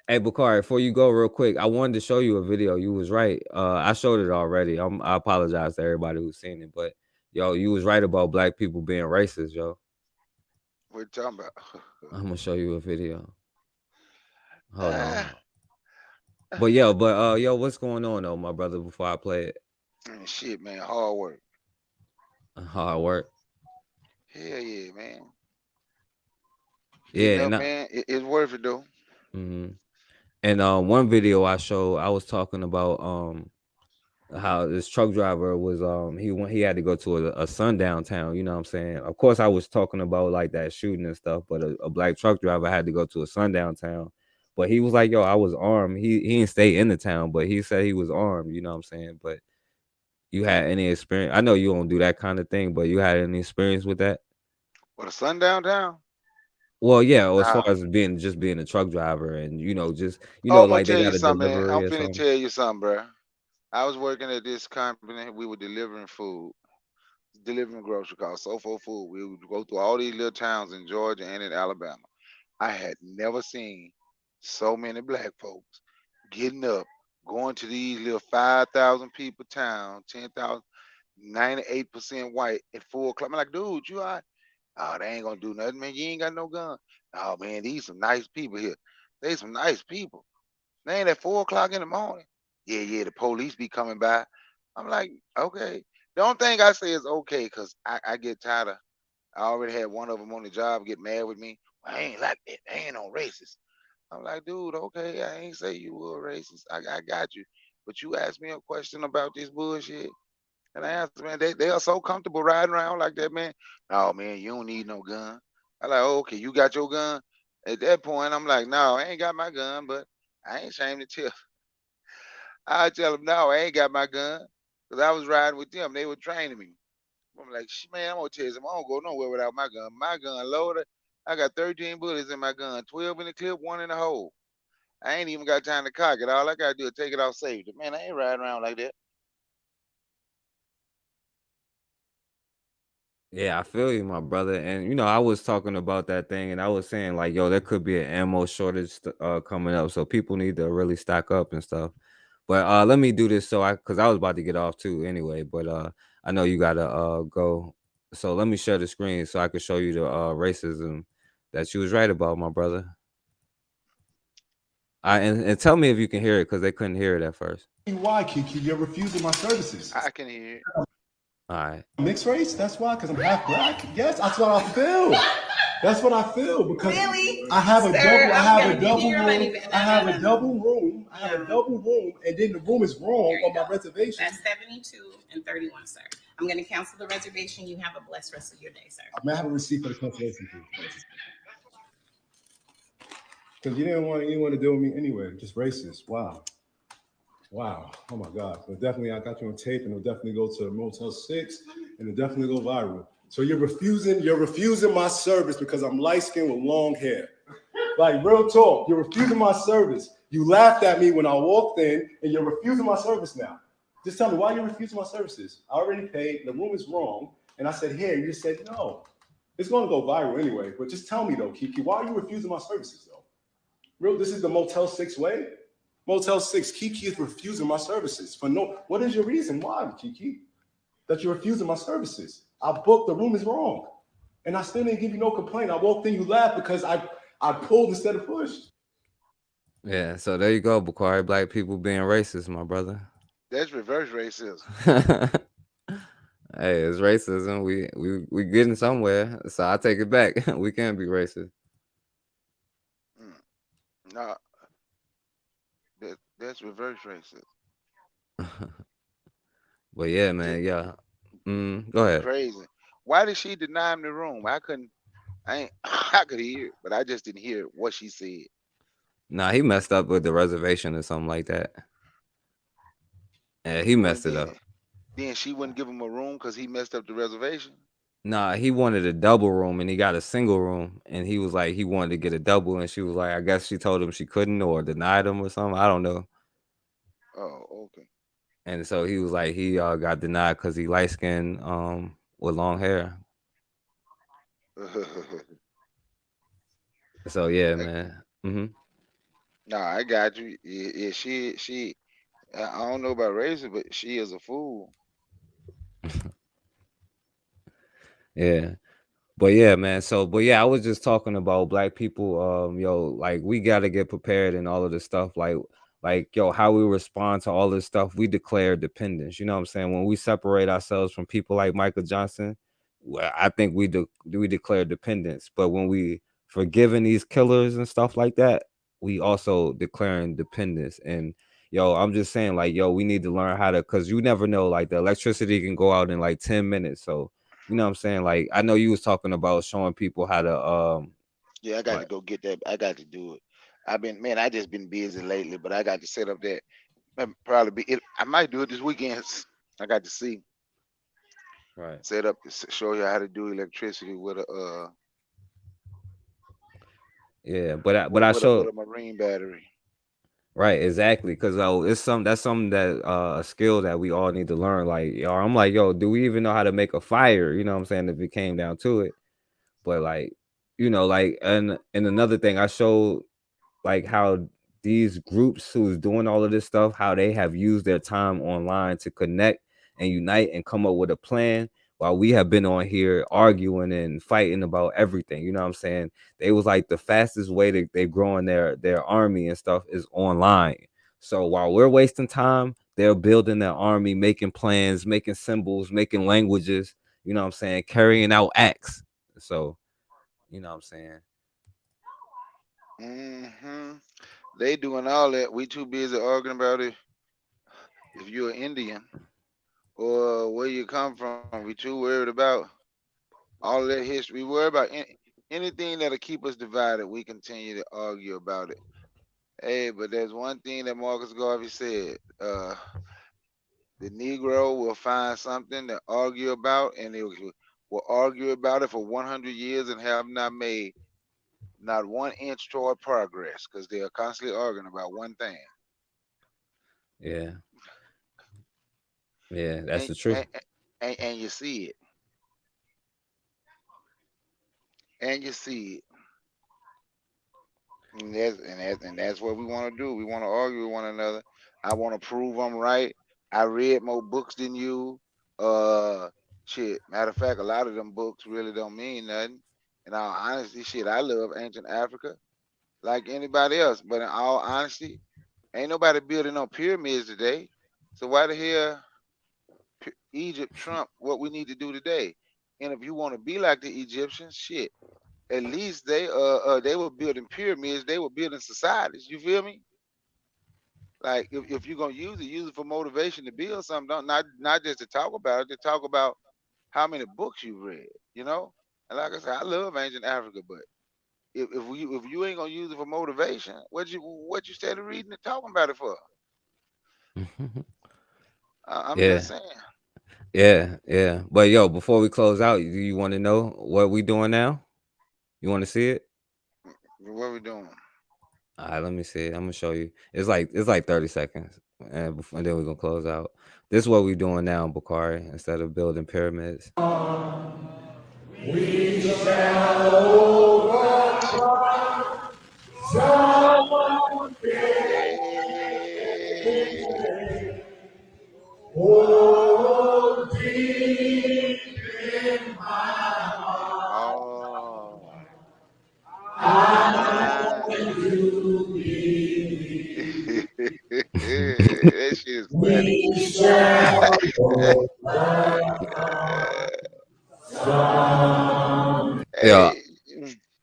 Hey, Bakari, before you go real quick, I wanted to show you a video. You was right. I showed it already. I apologize to everybody who's seen it, but yo, you was right about black people being racist, yo. What you talking about? I'm gonna show you a video. Hold on. But yo, what's going on though, my brother, before I play it? Shit, man, hard work. Hard work. Hell yeah, man. Yeah, man, it's worth it though. Mm-hmm. And one video I showed, I was talking about how this truck driver was he had to go to a sundown town, you know what I'm saying? Of course, I was talking about like that shooting and stuff, but a black truck driver had to go to a sundown town. But he was like, yo, I was armed. He didn't stay in the town, but he said he was armed, you know what I'm saying? But you had any experience? I know you don't do that kind of thing, but you had any experience with that? What, a sundown town? Well, yeah, as far as being a truck driver and like they got a delivery I'm or finna something. tell you something, bro. I was working at this company. We were delivering food, delivering grocery costs, so for food. We would go through all these little towns in Georgia and in Alabama. I had never seen so many black folks getting up, going to these little 5,000 people town, 10,000, 98% white at 4 o'clock. I'm like, dude, you all right? Oh, they ain't gonna do nothing, man. You ain't got no gun. Oh man, these some nice people here. They some nice people. They ain't at 4 o'clock in the morning. Yeah, the police be coming by. I'm like, okay. The only thing I say is okay, because I get tired of, I already had one of them on the job get mad with me. I ain't like that. They ain't no racist. I'm like, dude, okay, I ain't say you were racist. I got you. But you asked me a question about this bullshit. And I asked, man, they are so comfortable riding around like that, man. No, man, you don't need no gun. I like, oh, okay, you got your gun? At that point, I'm like, no, I ain't got my gun, but I ain't ashamed to tell. I tell them, no, I ain't got my gun. Because I was riding with them. They were training me. I'm like, man, I'm going to tell you something. I don't go nowhere without my gun. My gun loaded. I got 13 bullets in my gun, 12 in the clip, 1 in the hole. I ain't even got time to cock it. All I got to do is take it off safety. Man, I ain't riding around like that. Yeah, I feel you, my brother. And I was talking about that thing, and I was saying like, yo, there could be an ammo shortage coming up, so people need to really stock up and stuff. But let me do this because I was about to get off too anyway. But I know you gotta go, so let me share the screen so I can show you the racism that you was right about, my brother. And tell me if you can hear it because they couldn't hear it at first. Why, Kiki? You're refusing my services. I can hear it. All right. Mixed race? That's why? Because I'm half black? Yes, that's what I feel. That's what I feel because Really? I have a Sir, double. I I'm have gonna a give double you your room. money back. I have a double room. I have a double room, and then the room is wrong on my reservation. That's 72 and 31, sir. I'm going to cancel the reservation. You have a blessed rest of your day, sir. I may have a receipt for the cancellation fee. Because you didn't want anyone to deal with me anyway. Just racist. Wow. Wow. Oh my God. But definitely, I got you on tape, and it'll definitely go to Motel 6, and it'll definitely go viral. So you're refusing my service because I'm light skinned with long hair. Like real talk, you're refusing my service. You laughed at me when I walked in, and you're refusing my service now. Just tell me why you're refusing my services. I already paid. The room is wrong, and I said here. You just said no. It's going to go viral anyway. But just tell me though, Kiki, why are you refusing my services though? Real, this is the Motel 6 way. Motel 6, Kiki is refusing my services for no. What is your reason? Why, Kiki, that you're refusing my services? I booked. The room is wrong, and I still didn't give you no complaint. I walked in, you laughed because I pulled instead of pushed. Yeah, so there you go, Bakari. Black people being racist, my brother. That's reverse racism. Hey, it's racism. We getting somewhere, so I take it back. We can't be racist. No, that's reverse racist. But yeah, Yeah, man, yeah. Go ahead. crazy. Why did she deny him the room? I could hear it, but I just didn't hear what she said. Nah, he messed up with the reservation or something like that. Yeah, he And messed it up. then she wouldn't give him a room because he messed up the reservation. Nah, he wanted a double room and he got a single room, and he was like he wanted to get a double, and she was like, I guess she told him she couldn't or denied him or something. I don't know. Oh, okay. And so he was like he got denied because he light skinned with long hair. So yeah, man. Nah, I got you. Yeah, she. I don't know about racist, but she is a fool. Yeah. But yeah, man. So, but yeah, I was just talking about black people. Yo, like we gotta get prepared and all of this stuff. Like, yo, how we respond to all this stuff. We declare dependence. You know what I'm saying? When we separate ourselves from people like Michael Johnson, well, I think we declare dependence. But when we forgiving these killers and stuff like that, we also declaring dependence. And yo, I'm just saying, like, yo, we need to learn how to, because you never know, like the electricity can go out in like 10 minutes. So you know what I'm saying? Like, I know you was talking about showing people how to Yeah, I got to go get that. I got to do it. I just been busy lately, but I got to set up that. Probably be it. I might do it this weekend. I got to see. Right. Set up to show you how to do electricity with a yeah, but I with showed a marine battery. right, exactly, because that's something that a skill that we all need to learn. Like, yo, I'm like, yo, do we even know how to make a fire? You know what I'm saying? If it came down to it, but like, you know, like, and another thing, I showed like how these groups who's doing all of this stuff, how they have used their time online to connect and unite and come up with a plan, while we have been on here arguing and fighting about everything. You know what I'm saying? They was like the fastest way that they're growing their army and stuff is online. So while we're wasting time, they're building their army, making plans, making symbols, making languages, you know what I'm saying, carrying out acts. So, you know what I'm saying? They doing all that. We too busy arguing about it. If you're an Indian or where you come from, we too worried about all of that history. We worry about anything that'll keep us divided. We continue to argue about it. Hey, but there's one thing that Marcus Garvey said. The Negro will find something to argue about, and they will argue about it for 100 years and have not made not 1 inch toward progress, because they are constantly arguing about one thing. Yeah. Yeah, that's the truth. And you see it. And you see it. And that's what we want to do. We want to argue with one another. I want to prove I'm right. I read more books than you. Shit. Matter of fact, a lot of them books really don't mean nothing. In all honesty, shit, I love ancient Africa like anybody else. But in all honesty, ain't nobody building no pyramids today. So why the hell Egypt trump what we need to do today? And if you want to be like the Egyptians, shit, at least they were building pyramids. They were building societies. You feel me? Like if you're gonna use it for motivation to build something. Not just to talk about it. To talk about how many books you read. You know. And like I said, I love ancient Africa, but if you ain't gonna use it for motivation, what you started reading and talking about it for? I'm just saying. Yeah. But yo, before we close out, do you want to know what we doing now? You want to see it? What are we doing? All right, let me see it. I'm gonna show you. It's like 30 seconds, and then we're gonna close out. This is what we're doing now, Bakari. Instead of building pyramids. We shall overcome someday. Oh, deep in my heart, I do believe that shit is funny. We shall overcome. Hey,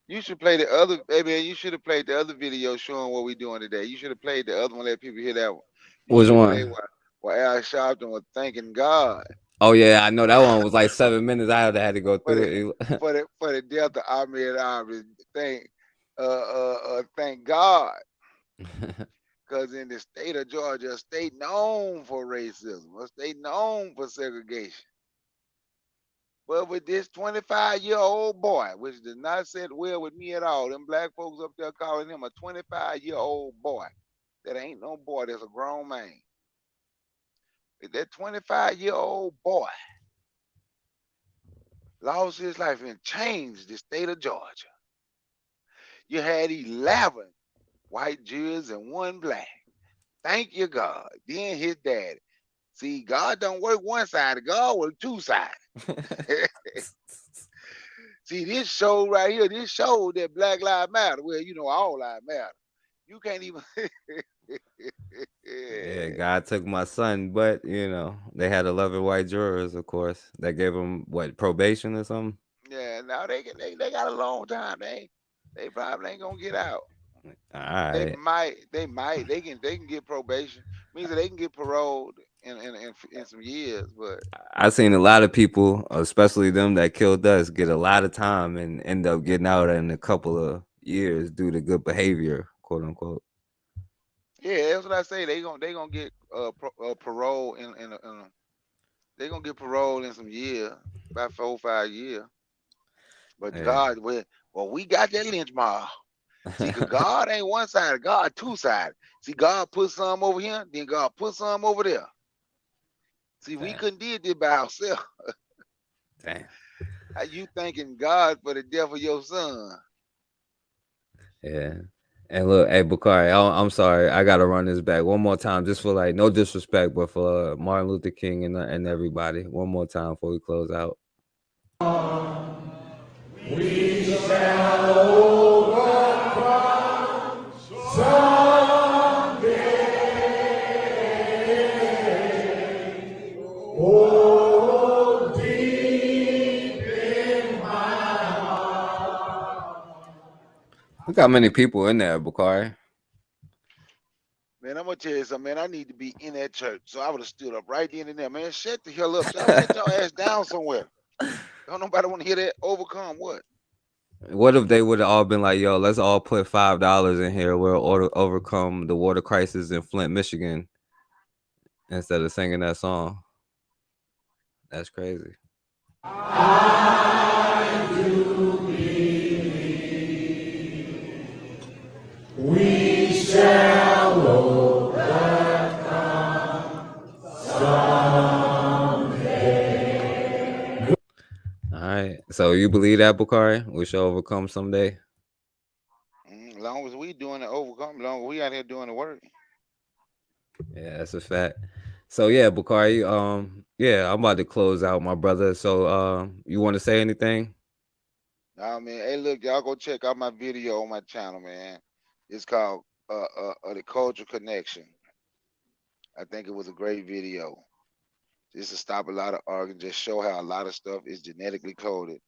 you You should play the other, baby. You should have played the other video showing what we doing today. You should have played the other one, let people hear that one. You Which should have played one? while Al Sharpton was thanking God Oh yeah, I know that one was like 7 minutes. I had to go for through the it. for the death of Ahmed Aubrey. Thank God. Because in the state of Georgia, a state known for racism, a state known for segregation. But with this 25-year-old boy, which does not sit well with me at all, them black folks up there calling him a 25-year-old boy. That ain't no boy, that's a grown man. With that 25-year-old boy lost his life and changed the state of Georgia. You had 11 white Jews and 1 black. Thank you, God. Then his daddy. See, God don't work one side, God work 2 sides. See, this show right here, this show that Black Lives Matter. Well, you know, all lives matter. You can't even. Yeah, God took my son, but you know, they had 11 white jurors, of course. That gave them what, probation or something? Yeah, now they got a long time. They probably ain't gonna get out. All right. They can get probation. Means that they can get paroled in some years, but I seen a lot of people, especially them that killed us, get a lot of time and end up getting out in a couple of years due to good behavior, quote unquote. yeah, that's what I say. They gonna get parole in they gonna get parole in some years, about 4 or 5 years. But Yeah. God, well, we got that lynch mob. See, 'cause God ain't one side, God 2 sides. See, God put some over here, then God put some over there. See, we couldn't did this by ourselves. Damn. How you thanking God for the death of your son? Yeah. And look, hey Bakari, I'm sorry, I gotta run this back one more time, just for like no disrespect, but for Martin Luther King and everybody, one more time before we close out. We shall overcome someday. Oh, deep in my heart. Look how many people in there, Bakari. Man, I'm gonna tell you something, man. I need to be in that church. So I would have stood up right then and there. Man, shut the hell up. Y'all sit your ass down somewhere. Don't nobody want to hear that. Overcome what? What if they would have all been like, yo, let's all put $5 in here, we'll overcome the water crisis in Flint, Michigan, instead of singing that song? That's crazy. I do believe we shall overcome someday. All right. So you believe that, Bakari? We shall overcome someday? As long as we doing the overcome, as long as we out here doing the work. Yeah, that's a fact. So yeah, Bakari, yeah, I'm about to close out, my brother. So you want to say anything? Nah, man. Hey, look, y'all go check out my video on my channel, man. It's called The Culture Connection. I think it was a great video. Just to stop a lot of arguing, just show how a lot of stuff is genetically coded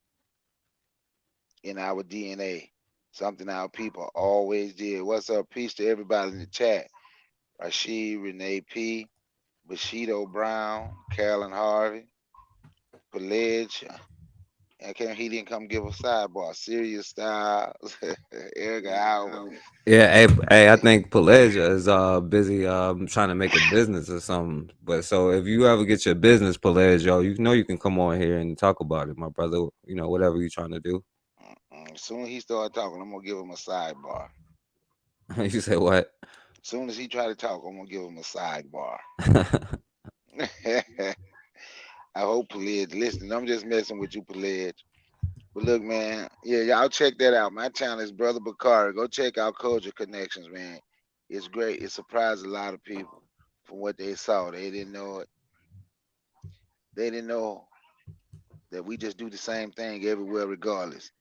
in our DNA. Something our people always did. What's up? Peace to everybody in the chat. Rashid, Renee P, Bushido Brown, Carolyn Harvey, Pledge. He didn't come give a sidebar. Serious Styles, Erica Alba. Yeah, hey, I think Pelagia is busy trying to make a business or something. But so if you ever get your business, Pelagia, you know you can come on here and talk about it, my brother. You know, whatever you're trying to do. As soon as he started talking, I'm gonna give him a sidebar. You say what? As soon as he try to talk, I'm gonna give him a sidebar. I hope Pledge listening. I'm just messing with you, Pledge. But look, man, yeah, y'all check that out. My channel is Brother Bakari. Go check out Culture Connections, man. It's great. It surprised a lot of people from what they saw. They didn't know it. They didn't know that we just do the same thing everywhere, regardless.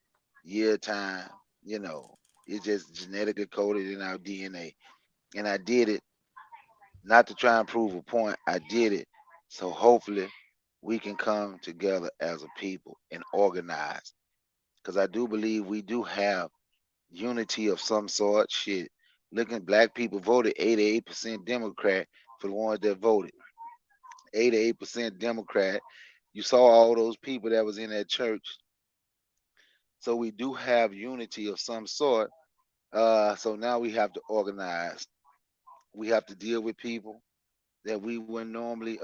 Year, time, you know, it's just genetically coded in our DNA. And I did it not to try and prove a point. I did it so hopefully we can come together as a people and organize. Because I do believe we do have unity of some sort. Shit. Looking, black people voted 88% Democrat for the ones that voted. 88% Democrat. You saw all those people that was in that church. So we do have unity of some sort. So now we have to organize. We have to deal with people that we wouldn't normally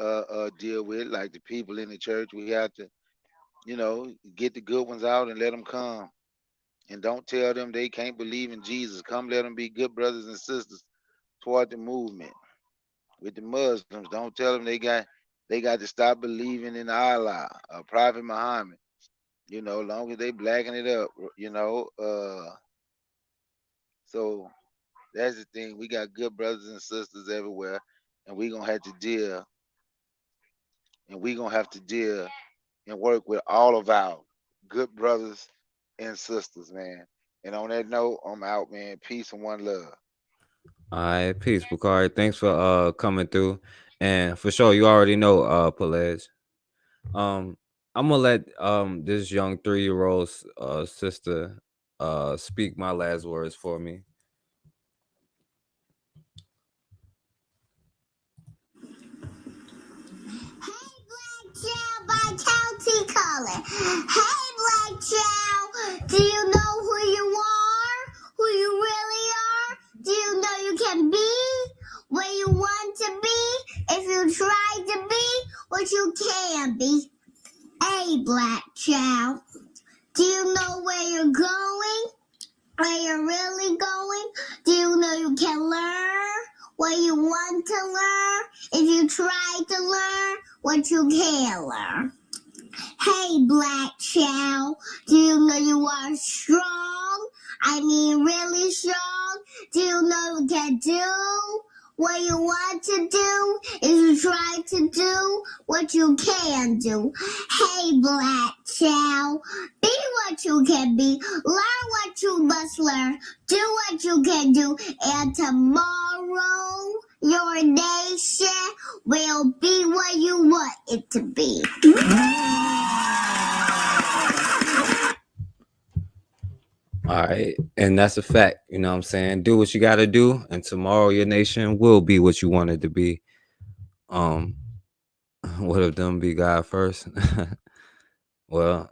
deal with, like the people in the church. We have to, get the good ones out and let them come. And don't tell them they can't believe in Jesus. Come, let them be good brothers and sisters toward the movement. With the Muslims, don't tell them they got to stop believing in Allah or Prophet Muhammad. Long as they blacking it up. So that's the thing. We got good brothers and sisters everywhere, and we're gonna have to deal. And we're gonna have to deal and work with all of our good brothers and sisters, man. And on that note, I'm out, man. Peace and one love. All right, peace, Bakari. Thanks for coming through. And for sure, you already know Pelez. I'm gonna let this young 3-year-old sister speak my last words for me. Vitality color. Hey, Black Child, do you know who you are? Who you really are? Do you know you can be where you want to be if you try to be what you can be? Hey, Black Child, do you know where you're going? Where you're really going? Do you know you can learn what you want to learn if you try to learn what you can learn? Hey, Black Child, do you know you are strong? I mean really strong? Do you know you can do what you want to do if you try to do what you can do? Hey, Black Child, be what you can be, learn what you must learn, do what you can do, and tomorrow your nation will be what you want it to be. All right, and that's a fact. You know what I'm saying? Do what you got to do, and tomorrow your nation will be what you want it to be. What if them be God first? Well,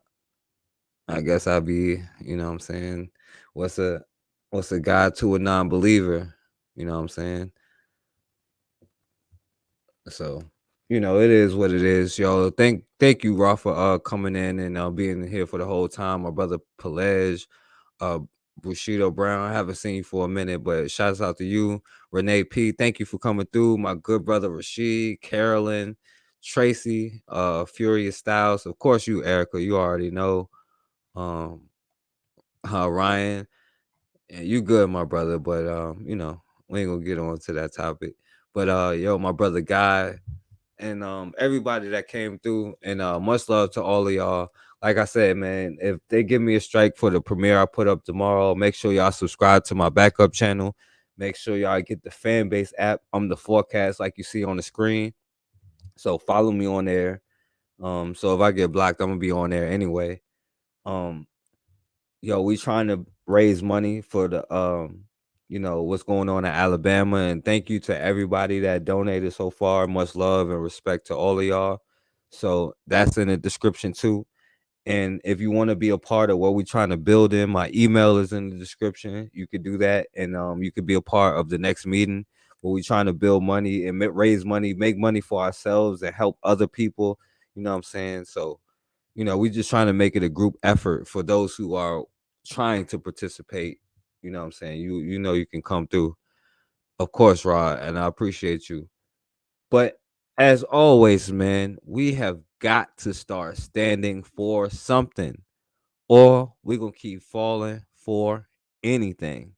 I guess I'll be. You know what I'm saying? What's a God to a non-believer? You know what I'm saying? So, it is what it is, yo. Thank you, Raw, for coming in and being here for the whole time. My brother Pelez, Bushido Brown. I haven't seen you for a minute, but shouts out to you, Renee P. Thank you for coming through. My good brother Rashid, Carolyn, Tracy, Furious Styles. Of course, you, Erica. You already know. Ryan, and you good, my brother. But we ain't gonna get on to that topic. But yo, my brother Guy, and everybody that came through, and much love to all of y'all. Like I said, man, if they give me a strike for the premiere I put up tomorrow, make sure y'all subscribe to my backup channel. Make sure y'all get the Fanbase app. I'm the forecast, like you see on the screen. So follow me on there. So if I get blocked, I'm gonna be on there anyway. Yo, we trying to raise money for the what's going on in Alabama, and thank you to everybody that donated so far. Much love and respect to all of y'all. So that's in the description too. And if you want to be a part of what we're trying to build in, my email is in the description. You could do that, and you could be a part of the next meeting where we're trying to build money and raise money, make money for ourselves and help other people. You know what I'm saying? So, we just trying to make it a group effort for those who are trying to participate. You know what I'm saying? You can come through. Of course, Rod, and I appreciate you. But as always, man, we have got to start standing for something, or we're going to keep falling for anything.